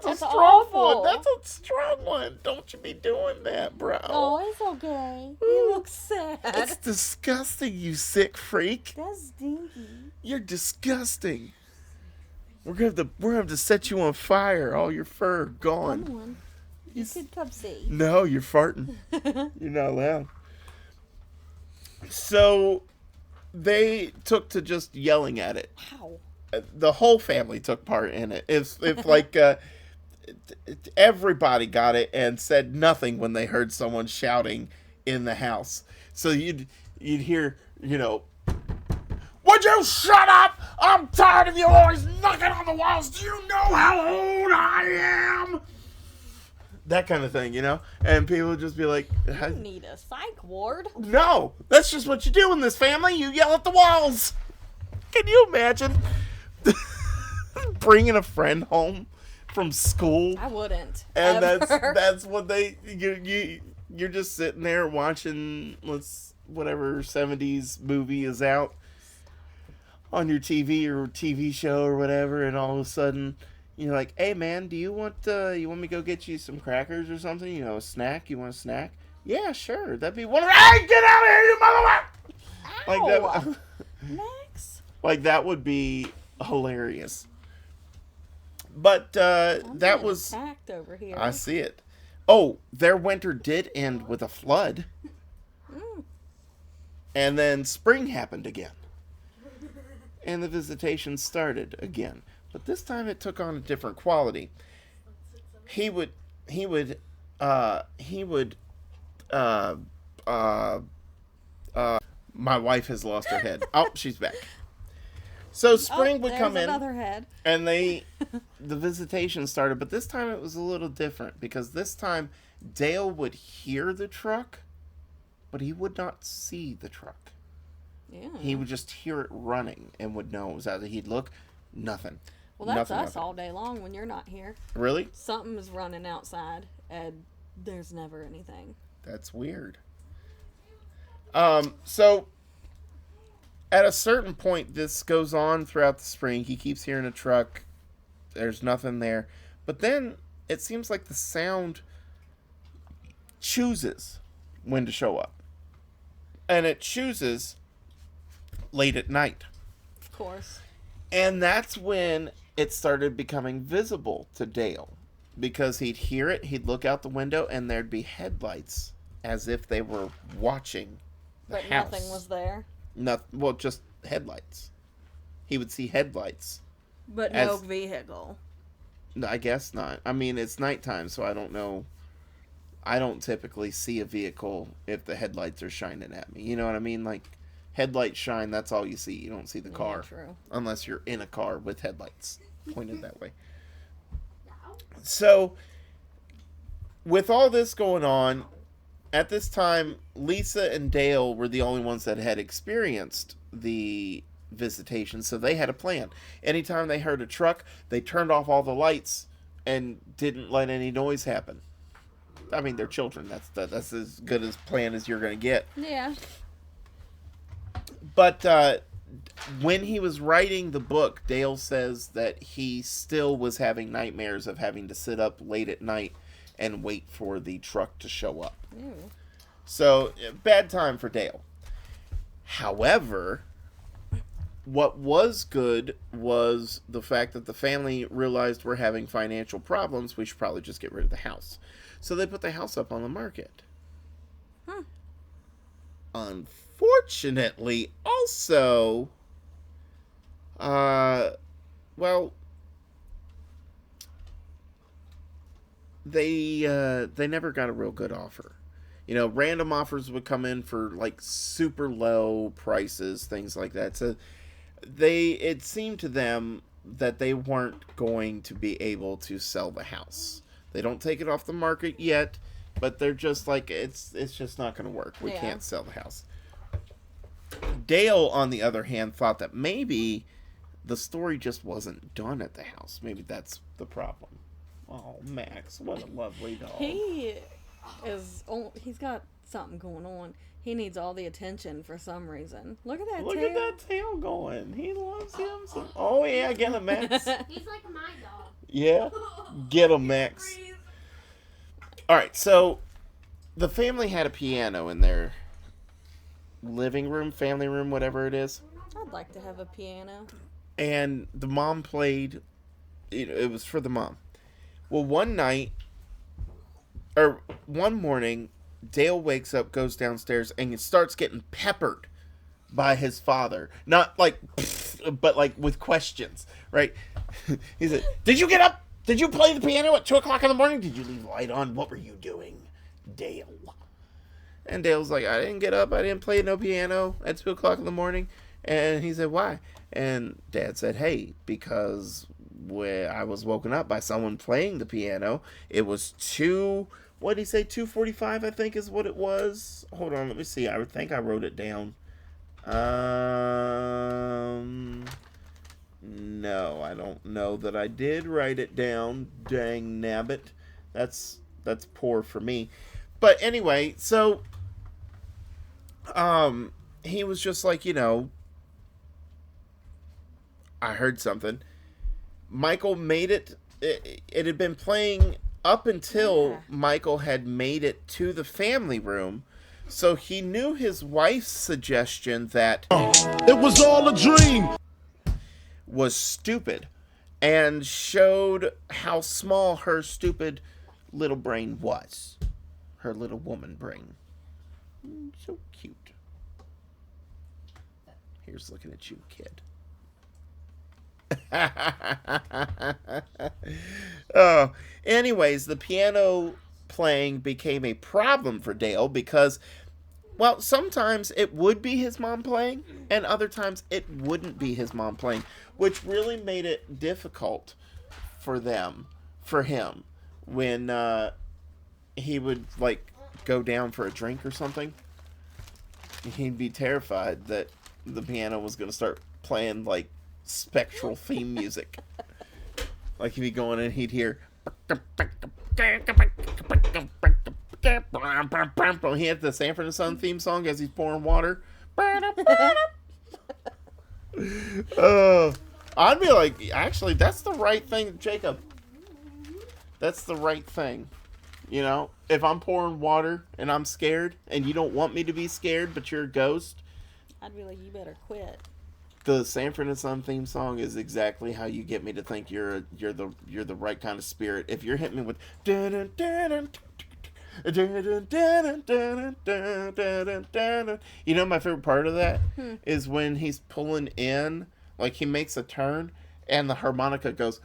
a strong awful. one. That's a strong one. Don't you be doing that, bro. Oh, it's okay. You look sad. It's disgusting, you sick freak. That's stinky. You're disgusting. We're gonna have to set you on fire. All your fur gone. Come on. You could come see. No, you're farting. You're not allowed. So they took to just yelling at it. Ow. The whole family took part in it. If like everybody got it and said nothing when they heard someone shouting in the house. So you'd hear, would you shut up? I'm tired of you always knocking on the walls. Do you know how old I am? That kind of thing, And people would just be like, You need a psych ward. no, that's just what you do in this family. You yell at the walls. Can you imagine bringing a friend home from school? I wouldn't. And ever. that's what you're just sitting there watching whatever 70s movie is out on your TV or TV show or whatever, and all of a sudden you're like, hey man, do you want me to go get you some crackers or something? A snack? You want a snack? Yeah, sure. That'd be wonderful. Hey, get out of here, you motherfucker! Like that. Max? Like that would be hilarious. But I'm that being was... attacked over here. I see it. Oh, their winter did end with a flood. And then spring happened again. And the visitation started again. But this time it took on a different quality. He would my wife has lost her head. Oh, she's back. So spring would come in, another head. and the visitation started. But this time it was a little different because this time Dale would hear the truck, but he would not see the truck. Yeah. He would just hear it running and would know it was out. He'd look, nothing. Well, that's nothing, us all day long when you're not here. Really? Something is running outside, and there's never anything. That's weird. So at a certain point, this goes on throughout the spring. He keeps hearing a truck. There's nothing there. But then it seems like the sound chooses when to show up. And it chooses late at night. Of course. And that's when it started becoming visible to Dale. Because he'd hear it, he'd look out the window, and there'd be headlights as if they were watching the house. Nothing was there. Well, just headlights. He would see headlights. But no vehicle. No, I guess not. I mean, it's nighttime, so I don't know. I don't typically see a vehicle if the headlights are shining at me. You know what I mean? Like, headlights shine, that's all you see. You don't see the car. Yeah, true. Unless you're in a car with headlights pointed that way. So, with all this going on, at this time, Lisa and Dale were the only ones that had experienced the visitation, so they had a plan. Anytime they heard a truck, they turned off all the lights and didn't let any noise happen. I mean, they're children. That's as good a plan as you're going to get. Yeah. But when he was writing the book, Dale says that he still was having nightmares of having to sit up late at night and wait for the truck to show up. Ew. So, bad time for Dale. However, what was good was the fact that the family realized we're having financial problems. We should probably just get rid of the house. So they put the house up on the market. Unfortunately, also, well, they never got a real good offer. You know, random offers would come in for like super low prices, things like that. So it seemed to them that they weren't going to be able to sell the house. They don't take it off the market yet, but they're just like, it's just not going to work. We can't sell the house. Dale, on the other hand, thought that maybe the story just wasn't done at the house. Maybe that's the problem. Oh, Max, what a lovely dog. He's got something going on. He needs all the attention for some reason. Look at that tail. Look at that tail going. He loves him some. Oh, yeah, get him, Max. He's like my dog. Yeah? Get him, Max. Alright, so the family had a piano in their living room, family room, whatever it is. I'd like to have a piano. And the mom played. It was for the mom. Well, one morning, Dale wakes up, goes downstairs, and starts getting peppered by his father. Not like, but like with questions, right? He said, "Did you get up? Did you play the piano at 2 o'clock in the morning? Did you leave the light on? What were you doing, Dale?" And Dale's like, "I didn't get up. I didn't play no piano at 2 o'clock in the morning." And he said, "Why?" And Dad said, "Hey, because when I was woken up by someone playing the piano, it was what did he say? 2:45, I think is what it was. Hold on, let me see. I think I wrote it down. No, I don't know that I did write it down. Dang nabbit. That's poor for me. But anyway, so he was just like, I heard something. Michael made it. It had been playing up until Michael had made it to the family room. So he knew his wife's suggestion that it was all a dream was stupid. and showed how small her stupid little brain was. Her little woman brain. So cute. Here's looking at you, kid. Oh, anyways, the piano playing became a problem for Dale because, well, sometimes it would be his mom playing, and other times it wouldn't be his mom playing, which really made it difficult for him, when he would, like, go down for a drink or something. He'd be terrified that the piano was going to start playing, like, spectral theme music. Like, he'd be going and he'd hear... He had the Sanford and Son theme song as he's pouring water. I'd be like, actually, that's the right thing, Jacob. That's the right thing. You know, if I'm pouring water and I'm scared and you don't want me to be scared, but you're a ghost, I'd be like, you better quit. The Sanford and Son theme song is exactly how you get me to think you're the right kind of spirit. If you're hitting me with you know, my favorite part of that is when he's pulling in, like he makes a turn and the harmonica goes.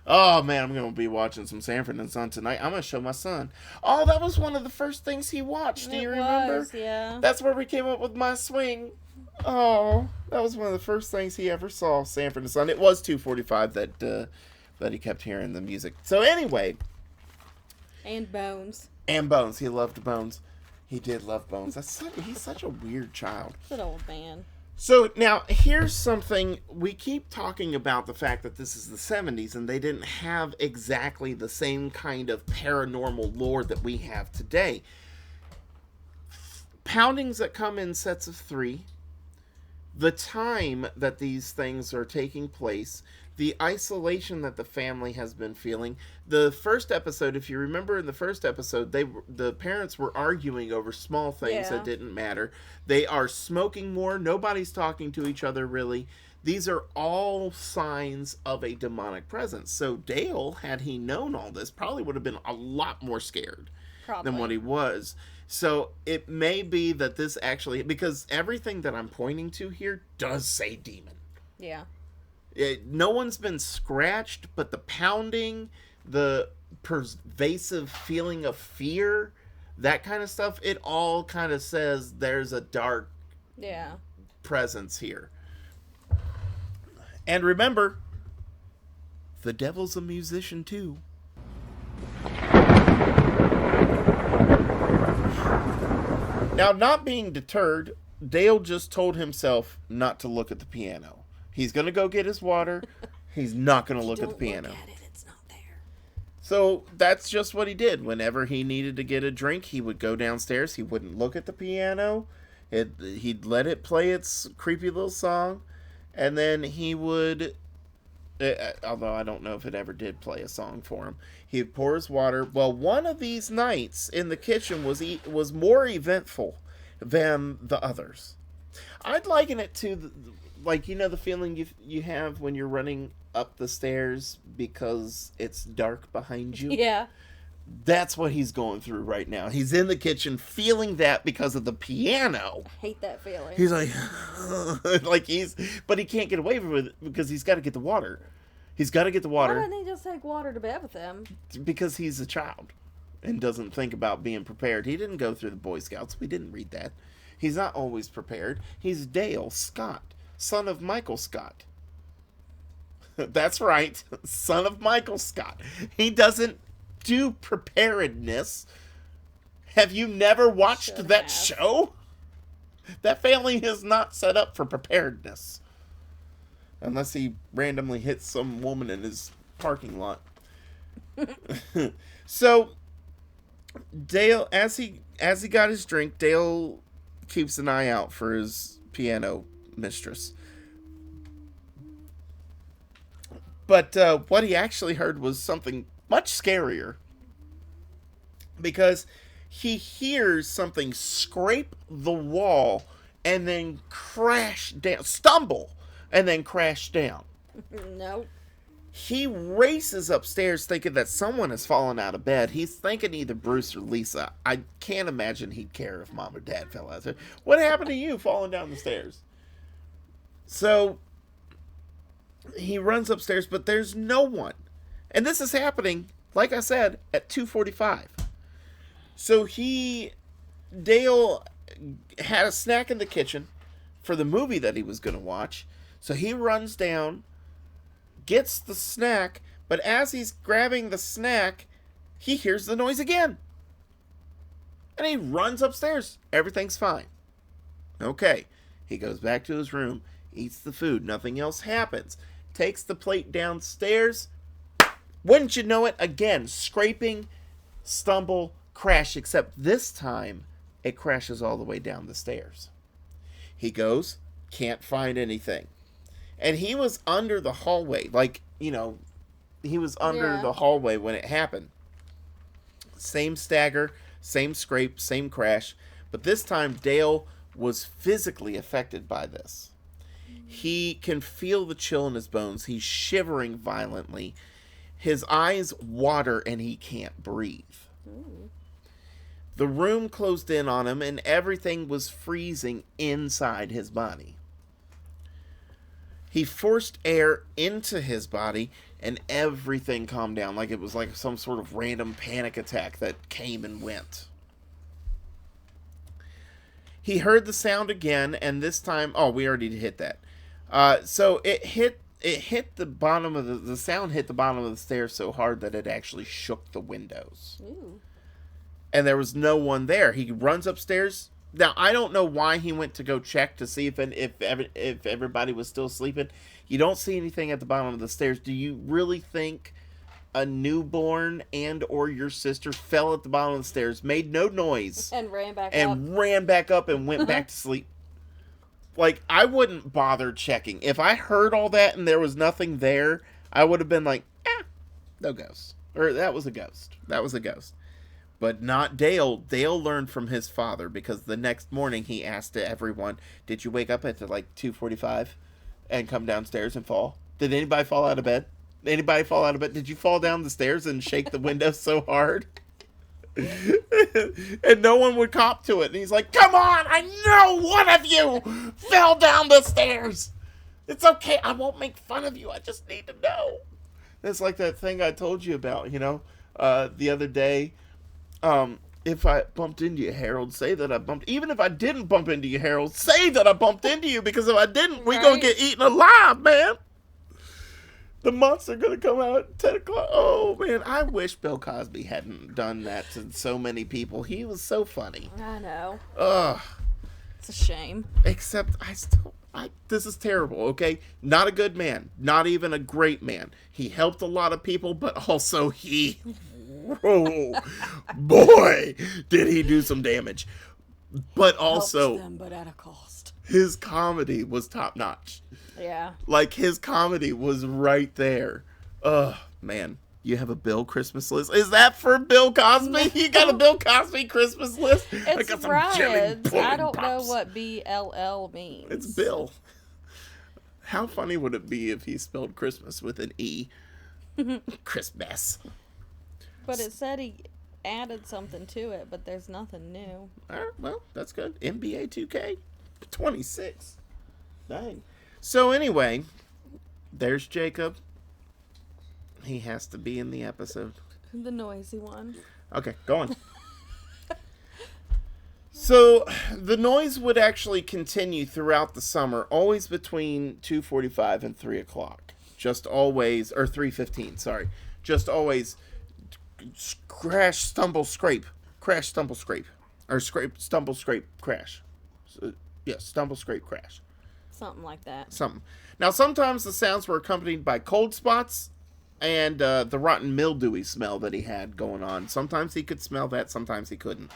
Oh man, I'm gonna be watching some Sanford and Son tonight. I'm gonna show my son. Oh, that was one of the first things he watched. Do you remember? Yeah. That's where we came up with My Swing. Oh, that was one of the first things he ever saw. Sanford and Son. It was 2:45 that he kept hearing the music. So anyway. And Bones. And Bones. He loved Bones. He did love Bones. He's such a weird child. Good old man. So now here's something. We keep talking about the fact that this is the 70s and they didn't have exactly the same kind of paranormal lore that we have today. Poundings that come in sets of 3, the time that these things are taking place, the isolation that the family has been feeling. The first episode, if you remember in the first episode, the parents were arguing over small things that didn't matter. They are smoking more. Nobody's talking to each other, really. These are all signs of a demonic presence. So Dale, had he known all this, probably would have been a lot more scared than what he was. So it may be that this actually, because everything that I'm pointing to here does say demon. Yeah. No one's been scratched, but the pounding, the pervasive feeling of fear, that kind of stuff, it all kind of says there's a dark presence here. And remember, the devil's a musician too. Now, not being deterred, Dale just told himself not to look at the piano. He's going to go get his water. He's not going to look at the piano. Look at it. It's not there. So that's just what he did. Whenever he needed to get a drink, he would go downstairs. He wouldn't look at the piano. He'd let it play its creepy little song. And then he would, although I don't know if it ever did play a song for him, he'd pour his water. Well, one of these nights in the kitchen was more eventful than the others. I'd liken it to like, you know, the feeling you have when you're running up the stairs because it's dark behind you? Yeah. That's what he's going through right now. He's in the kitchen feeling that because of the piano. I hate that feeling. He's like, but he can't get away from it because he's got to get the water. He's got to get the water. Why didn't he just take water to bed with him? Because he's a child and doesn't think about being prepared. He didn't go through the Boy Scouts. We didn't read that. He's not always prepared. He's Dale Scott, son of Michael Scott. That's right, son of Michael Scott. He doesn't do preparedness. Have you never watched that show? That family is not set up for preparedness. Unless he randomly hits some woman in his parking lot. So, Dale, as he got his drink, Dale keeps an eye out for his piano mistress. But what he actually heard was something much scarier. Because he hears something scrape the wall and then crash down, stumble, and then crash down. Nope. He races upstairs thinking that someone has fallen out of bed. He's thinking either Bruce or Lisa. I can't imagine he'd care if Mom or Dad fell out there. What happened to you falling down the stairs? So he runs upstairs, but there's no one. And this is happening, like I said, at 2:45. So Dale had a snack in the kitchen for the movie that he was going to watch. So he runs down, gets the snack, but as he's grabbing the snack, he hears the noise again. And he runs upstairs. Everything's fine. Okay. He goes back to his room, eats the food. Nothing else happens. Takes the plate downstairs. Wouldn't you know it? Again, scraping, stumble, crash, except this time it crashes all the way down the stairs. He goes, can't find anything. And he was under the hallway, he was under the hallway when it happened. Same stagger, same scrape, same crash. But this time, Dale was physically affected by this. He can feel the chill in his bones. He's shivering violently. His eyes water and he can't breathe. Ooh. The room closed in on him and everything was freezing inside his body. He forced air into his body and everything calmed down, like it was like some sort of random panic attack that came and went. He heard the sound again, and this time, we already hit that. So it hit the bottom of the sound hit the bottom of the stairs so hard that it actually shook the windows. Ooh. And there was no one there. He runs upstairs. Now, I don't know why he went to go check to see if everybody was still sleeping. You don't see anything at the bottom of the stairs. Do you really think a newborn and or your sister fell at the bottom of the stairs, made no noise, and ran back up and went back to sleep? Like, I wouldn't bother checking. If I heard all that and there was nothing there, I would have been like, no ghost. Or that was a ghost. That was a ghost. But not Dale. Dale learned from his father because the next morning he asked everyone, did you wake up at 2:45 and come downstairs and fall? Did anybody fall out of bed? Anybody fall out of bed? Did you fall down the stairs and shake the window so hard? And no one would cop to it. And he's like, come on, I know one of you fell down the stairs. It's okay. I won't make fun of you. I just need to know. It's like that thing I told you about, the other day. If I bumped into you, Harold, say that I bumped. Even if I didn't bump into you, Harold, say that I bumped into you, because if I didn't, we're going to get eaten alive, man. The monster going to come out at 10 o'clock. Oh, man, I wish Bill Cosby hadn't done that to so many people. He was so funny. I know. Ugh. It's a shame. Except this is terrible, okay? Not a good man. Not even a great man. He helped a lot of people, but also oh, boy, did he do some damage. But also, helps them, but at a cost. His comedy was top notch. Yeah. Like, his comedy was right there. Ugh, man. You have a Bill Christmas list? Is that for Bill Cosby? You got a Bill Cosby Christmas list? It's Brian's. I don't know what BLL means. It's Bill. How funny would it be if he spelled Christmas with an E? Christmas. But it said he added something to it, but there's nothing new. All right, well, that's good. NBA 2K 26. Dang. So anyway, there's Jacob. He has to be in the episode. The noisy one. Okay, go on. So the noise would actually continue throughout the summer, always between 2:45 and 3 o'clock. Just always, or 3:15, sorry. Just always crash, stumble, scrape. Crash, stumble, scrape. Or scrape, stumble, scrape, crash. So, stumble, scrape, crash. Something like that. Something. Now, sometimes the sounds were accompanied by cold spots and the rotten mildewy smell that he had going on. Sometimes he could smell that, sometimes he couldn't.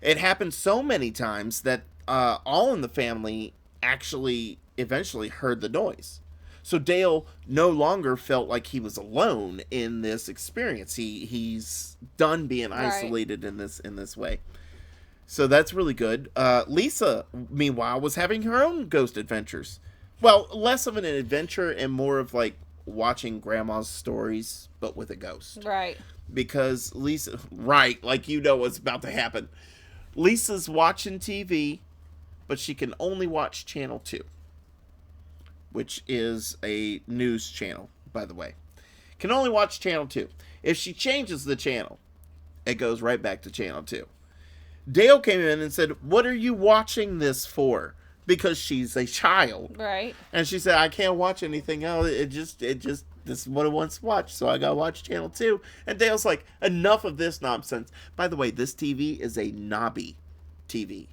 It happened so many times that all in the family actually eventually heard the noise. So Dale no longer felt like he was alone in this experience. He's done being isolated in this way. So that's really good. Lisa, meanwhile, was having her own ghost adventures. Well, less of an adventure and more of like watching grandma's stories, but with a ghost. Right. Because Lisa, right, like you know what's about to happen. Lisa's watching TV, but she can only watch Channel 2, which is a news channel, by the way. Can only watch Channel 2. If she changes the channel, it goes right back to Channel 2. Dale came in and said, "What are you watching this for?" Because she's a child. Right. And she said, "I can't watch anything else. It just, this is what I want to watch, so I gotta watch Channel 2. And Dale's like, "Enough of this nonsense." By the way, this TV is a knobby TV.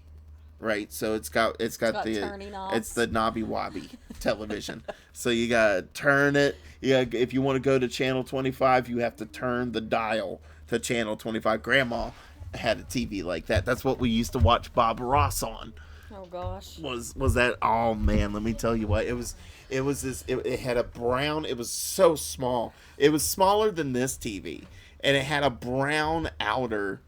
Right? So it's got the turny knobs. It's the knobby wobby television. So you gotta turn it. Yeah, if you want to go to Channel 25, you have to turn the dial to Channel 25. Grandma had a TV like that. That's what we used to watch Bob Ross on. Oh gosh. Was that? Oh man, let me tell you what. It had a brown. It was so small. It was smaller than this TV, and it had a brown outer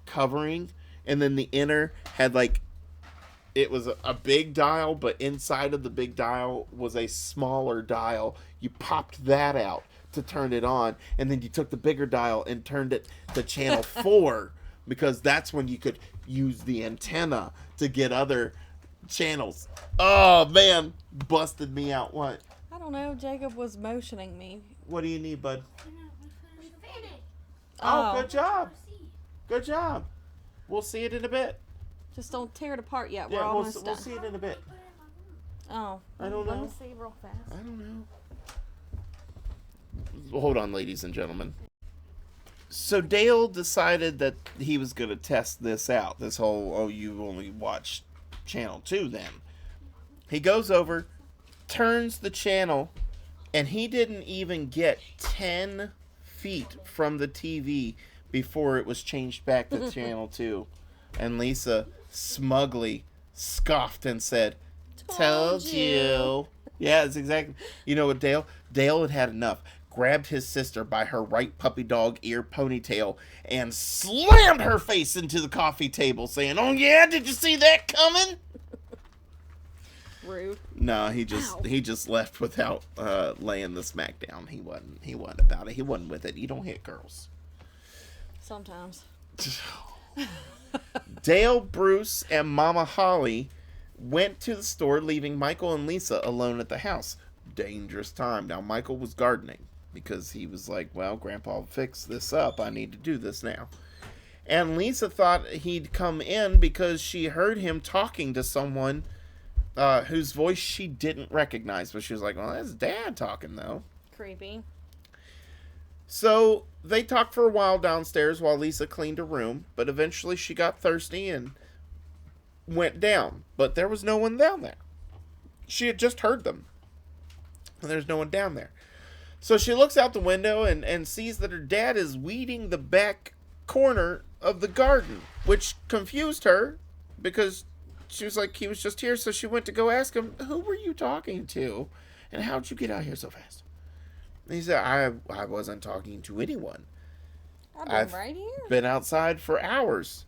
covering, and then the inner had like, it was a big dial, but inside of the big dial was a smaller dial. You popped that out to turn it on, and then you took the bigger dial and turned it to Channel 4, because that's when you could use the antenna to get other channels. Oh, man. Busted me out. What? I don't know. Jacob was motioning me. What do you need, bud? Finish. Oh, Oh. good job. Good job. We'll see it in a bit. Just don't tear it apart yet. We're Yeah, almost we'll done. see it in a bit. Oh. I don't Let know. me see real fast. I don't know. Hold on, ladies and gentlemen. So Dale decided that he was going to test this out. This whole, oh, you only watch Channel 2 then. He goes over, turns the channel, and he didn't even get 10 feet from the TV before it was changed back to Channel 2. And Lisa smugly scoffed and said, "Told you." Yeah, it's exactly. You know what, Dale? Dale had had enough. Grabbed his sister by her right puppy dog ear ponytail and slammed her face into the coffee table, saying, "Oh yeah, did you see that coming?" Rude. No, he just left without laying the smack down. He wasn't about it. He wasn't with it. You don't hit girls. Sometimes. Dale, Bruce, and Mama Holly went to the store, leaving Michael and Lisa alone at the house. Dangerous time. Now, Michael was gardening because he was like, well, Grandpa fixed this up. I need to do this now. And Lisa thought he'd come in because she heard him talking to someone whose voice she didn't recognize. But she was like, well, that's Dad talking, though. Creepy. So they talked for a while downstairs while Lisa cleaned her room, but eventually she got thirsty and went down. But there was no one down there. She had just heard them, and there's no one down there. So she looks out the window and sees that her dad is weeding the back corner of the garden, which confused her because she was like, he was just here. So she went to go ask him, who were you talking to? And how'd you get out here so fast? And he said, I wasn't talking to anyone. I've been right here. Been outside for hours.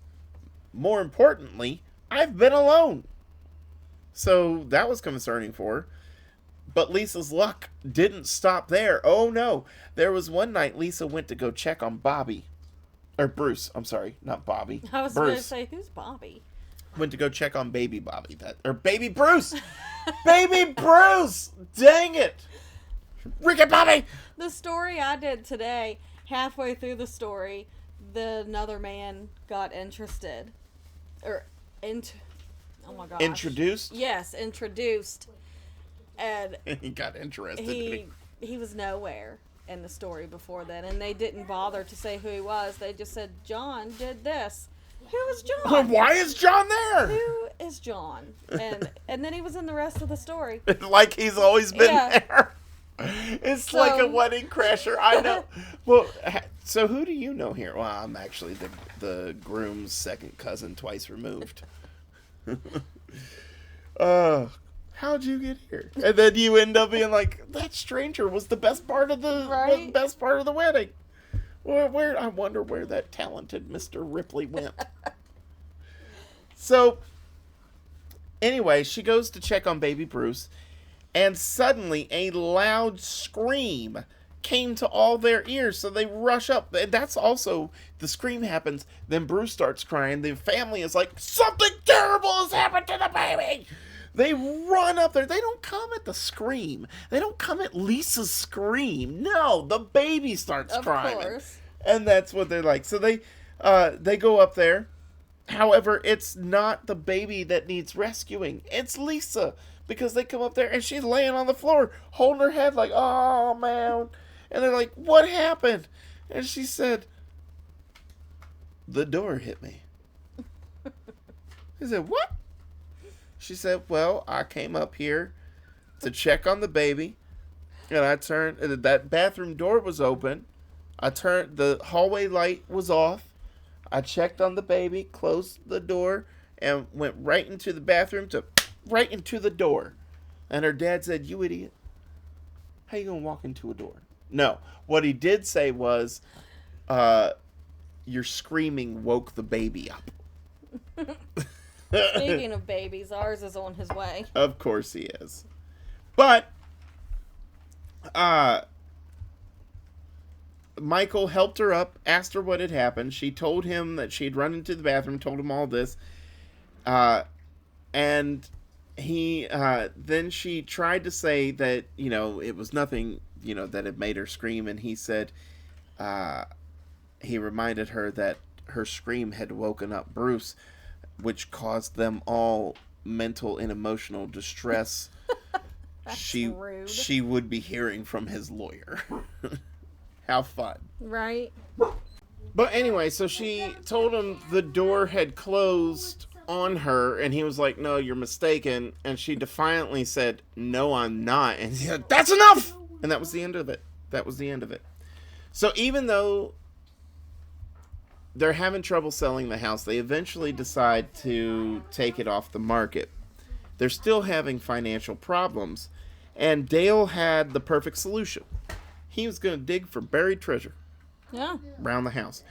More importantly, I've been alone. So that was concerning for her. But Lisa's luck didn't stop there. Oh no. There was one night Lisa went to go check on Bobby. Or Bruce. I'm sorry. Not Bobby. I was going to say, who's Bobby? Went to go check on baby Bobby. Or baby Bruce. Baby Bruce. Dang it. Ricky Bobby. The story I did today, halfway through the story, another man got interested. Oh my gosh. Introduced? Yes, introduced. And He got interested. he was nowhere in the story before then, and they didn't bother to say who he was. They just said John did this. Who is John? Why is John there? Who is John? And then he was in the rest of the story. Like he's always been Yeah. there. It's like a wedding crasher. I know. Well, so who do you know here? Well, I'm actually the groom's second cousin, twice removed. how'd you get here? And then you end up being like, that stranger was the best part of the Right. best part of the wedding. Where I wonder where that talented Mr. Ripley went. So, anyway, she goes to check on baby Bruce, and suddenly a loud scream came to all their ears, so they rush up. And that's also, the scream happens, then Bruce starts crying. The family is like, something terrible has happened to the baby! They run up there. They don't come at the scream. They don't come at Lisa's scream. No, the baby starts crying. Of course. And that's what they're like. So they go up there. However, it's not the baby that needs rescuing. It's Lisa. Because they come up there and she's laying on the floor, holding her head like, oh, man. And they're like, what happened? And she said, the door hit me. He said, what? She said, well, I came up here to check on the baby. And I turned, that bathroom door was open. The hallway light was off. I checked on the baby, closed the door, and went right into the bathroom right into the door. And her dad said, you idiot. How you going to walk into a door? No. What he did say was, your screaming woke the baby up. Speaking of babies, ours is on his way. Of course he is. But, Michael helped her up, asked her what had happened. She told him that she'd run into the bathroom, told him all this. And then she tried to say that, it was nothing, that had made her scream. And he said, he reminded her that her scream had woken up Bruce, which caused them all mental and emotional distress. That's rude. She would be hearing from his lawyer. How fun. Right. But anyway, so she told him the door had closed on her, and he was like, no, you're mistaken. And she defiantly said, no, I'm not. And he said, that's enough! And that was the end of it. So even though they're having trouble selling the house, they eventually decide to take it off the market. They're still having financial problems, and Dale had the perfect solution. He was going to dig for buried treasure. Yeah. Around the house.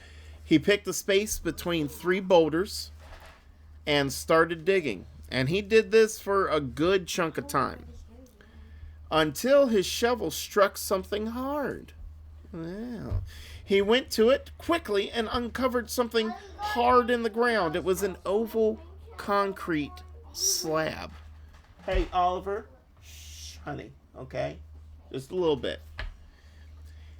He picked the space between 3 boulders and started digging. And he did this for a good chunk of time, until his shovel struck something hard. Wow. He went to it quickly and uncovered something hard in the ground. It was an oval concrete slab. Hey, Oliver. Shh, honey. Okay? Just a little bit.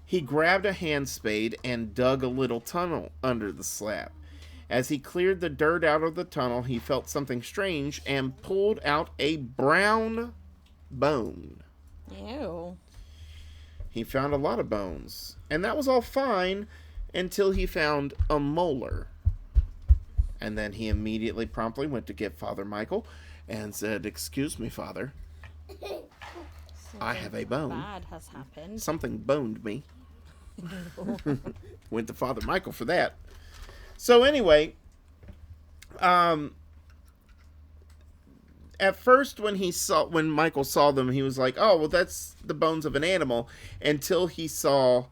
He grabbed a hand spade and dug a little tunnel under the slab. As he cleared the dirt out of the tunnel, he felt something strange and pulled out a brown bone. Ew. He found a lot of bones, and that was all fine until he found a molar. And then he immediately promptly went to get Father Michael and said, excuse me, Father, I have a bone. Bad has happened. Something boned me. Went to Father Michael for that. So anyway, at first when Michael saw them, he was like, oh, well, that's the bones of an animal, until he saw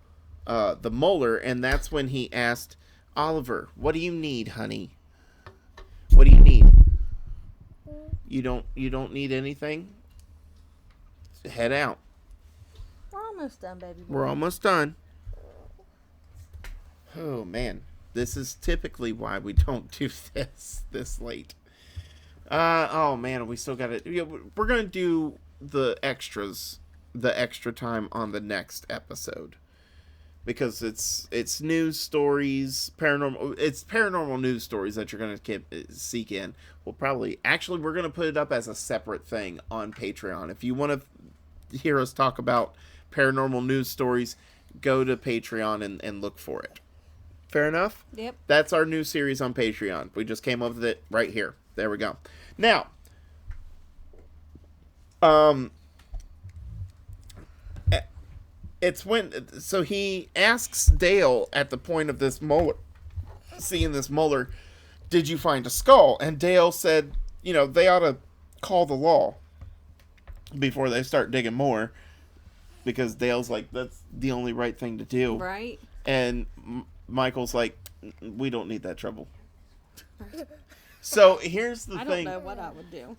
the molar, and that's when he asked, Oliver, what do you need, honey? What do you need? You don't need anything? Head out. We're almost done, baby boy. We're almost done. Oh, man. This is typically why we don't do this late. Oh, man, we still got it. Yeah, we're going to do the extra time on the next episode. Because it's news stories, paranormal news stories that you're going to seek in. We're going to put it up as a separate thing on Patreon. If you want to hear us talk about paranormal news stories, go to Patreon and look for it. Fair enough? Yep. That's our new series on Patreon. We just came up with it right here. There we go. Now, so he asks Dale at the point of this molar, seeing this molar, did you find a skull? And Dale said, they ought to call the law. before they start digging more, because Dale's like, that's the only right thing to do. Right. And Michael's like, we don't need that trouble. So here's the thing. I don't know what I would do.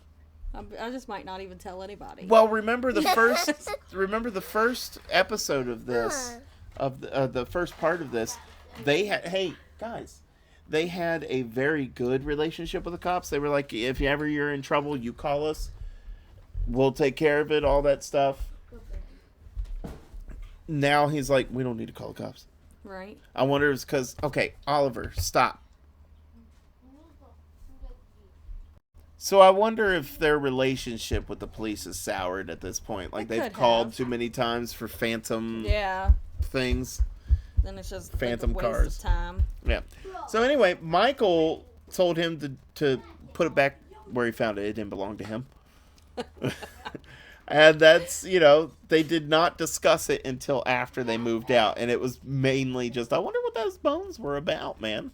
I just might not even tell anybody. Well, remember the first episode of this, of the first part of this, they had, hey guys, they had a very good relationship with the cops. They were like, if ever you're in trouble, you call us. We'll take care of it, all that stuff. Now he's like, we don't need to call the cops. Right. I wonder if it's because, okay, Oliver, stop. So I wonder if their relationship with the police is soured at this point. Like, they've called too many times for phantom things. Then it's just phantom like a waste cars. of time. Yeah. So anyway, Michael told him to put it back where he found it. It didn't belong to him. And that's, they did not discuss it until after they moved out. And it was mainly just, I wonder what those bones were about, man.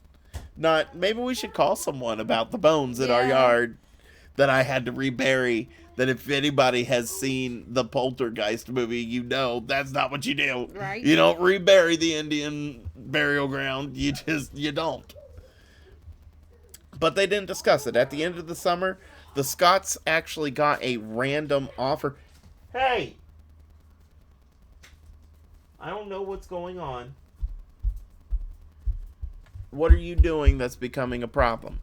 Not, maybe we should call someone about the bones in our yard that I had to rebury. That if anybody has seen the Poltergeist movie, that's not what you do. Right. You don't rebury the Indian burial ground. You don't. But they didn't discuss it. At the end of the summer, the Scotts actually got a random offer. Hey! I don't know what's going on. What are you doing that's becoming a problem?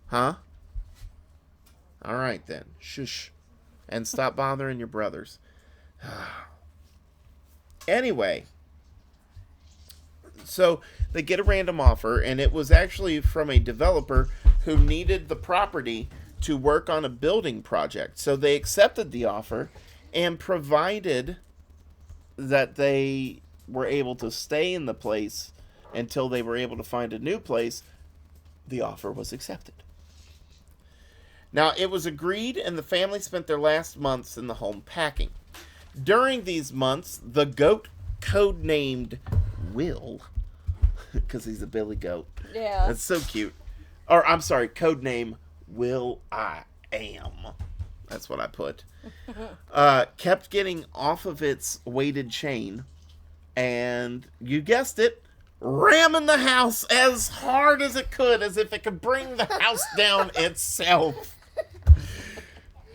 Huh? Alright then. Shush. And stop bothering your brothers. Anyway. So, they get a random offer, and it was actually from a developer who needed the property to work on a building project. So they accepted the offer, and provided that they were able to stay in the place until they were able to find a new place, the offer was accepted. Now, it was agreed, and the family spent their last months in the home packing. During these months, the goat, codenamed Will, because he's a billy goat. Yeah. That's so cute. Or, I'm sorry, codename Will I Am. That's what I put. Kept getting off of its weighted chain, and you guessed it, ramming the house as hard as it could, as if it could bring the house down itself.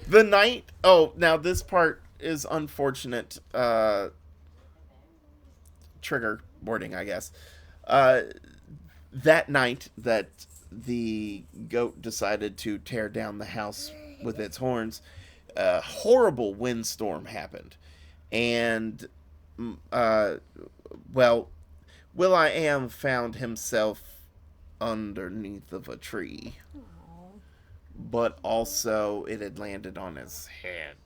The night... Oh, now this part is unfortunate. Trigger warning, I guess. That night that the goat decided to tear down the house with its horns, a horrible windstorm happened. And, Will.I.Am found himself underneath of a tree. Aww. But also it had landed on his head.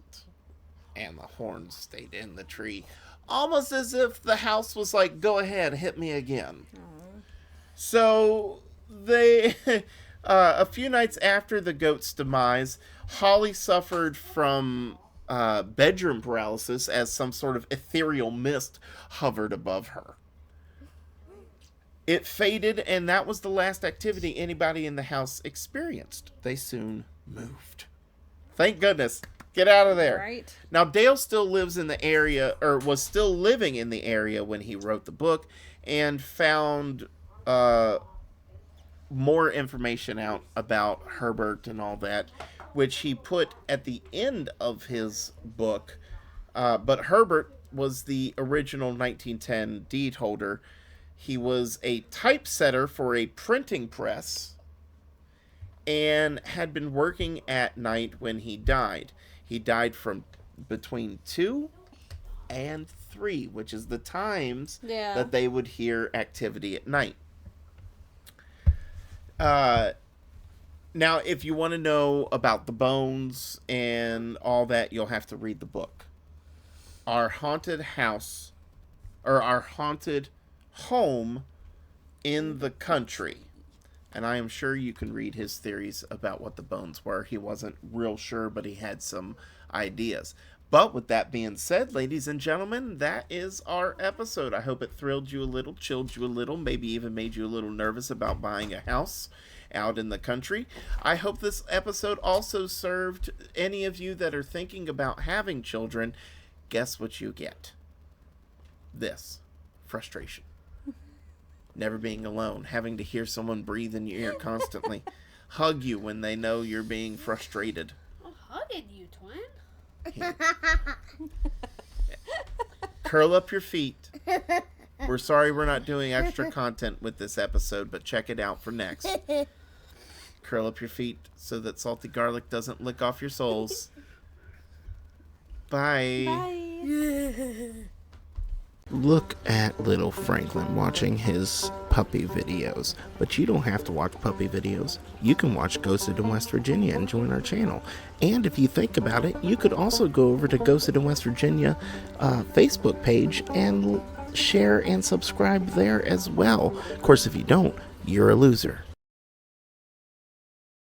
And the horns stayed in the tree. Almost as if the house was like, go ahead, hit me again. Aww. So they, a few nights after the goat's demise, Holly suffered from bedroom paralysis as some sort of ethereal mist hovered above her. It faded, and that was the last activity anybody in the house experienced. They soon moved. Thank goodness. Get out of there. Right. Now, Dale still lives in the area, or was still living in the area when he wrote the book, and found more information out about Herbert and all that, which he put at the end of his book. But Herbert was the original 1910 deed holder. He was a typesetter for a printing press and had been working at night when he died. He died from between 2 and 3, which is the times that they would hear activity at night. Now, if you want to know about the bones and all that, you'll have to read the book. Our haunted house, or our haunted home in the country. And I am sure you can read his theories about what the bones were. He wasn't real sure, but he had some ideas. But with that being said, ladies and gentlemen, that is our episode. I hope it thrilled you a little, chilled you a little, maybe even made you a little nervous about buying a house. out in the country. I hope this episode also served any of you that are thinking about having children. Guess what you get? This. Frustration. Never being alone. Having to hear someone breathe in your ear constantly. Hug you when they know you're being frustrated. I'm hugging you, twin. Yeah. Curl up your feet. We're sorry we're not doing extra content with this episode, but check it out for next. Curl up your feet so that salty garlic doesn't lick off your soles. Bye. Bye. Look at little Franklin watching his puppy videos. But you don't have to watch puppy videos. You can watch Ghosted in West Virginia and join our channel. And if you think about it, you could also go over to Ghosted in West Virginia Facebook page and share and subscribe there as well. Of course, if you don't, you're a loser.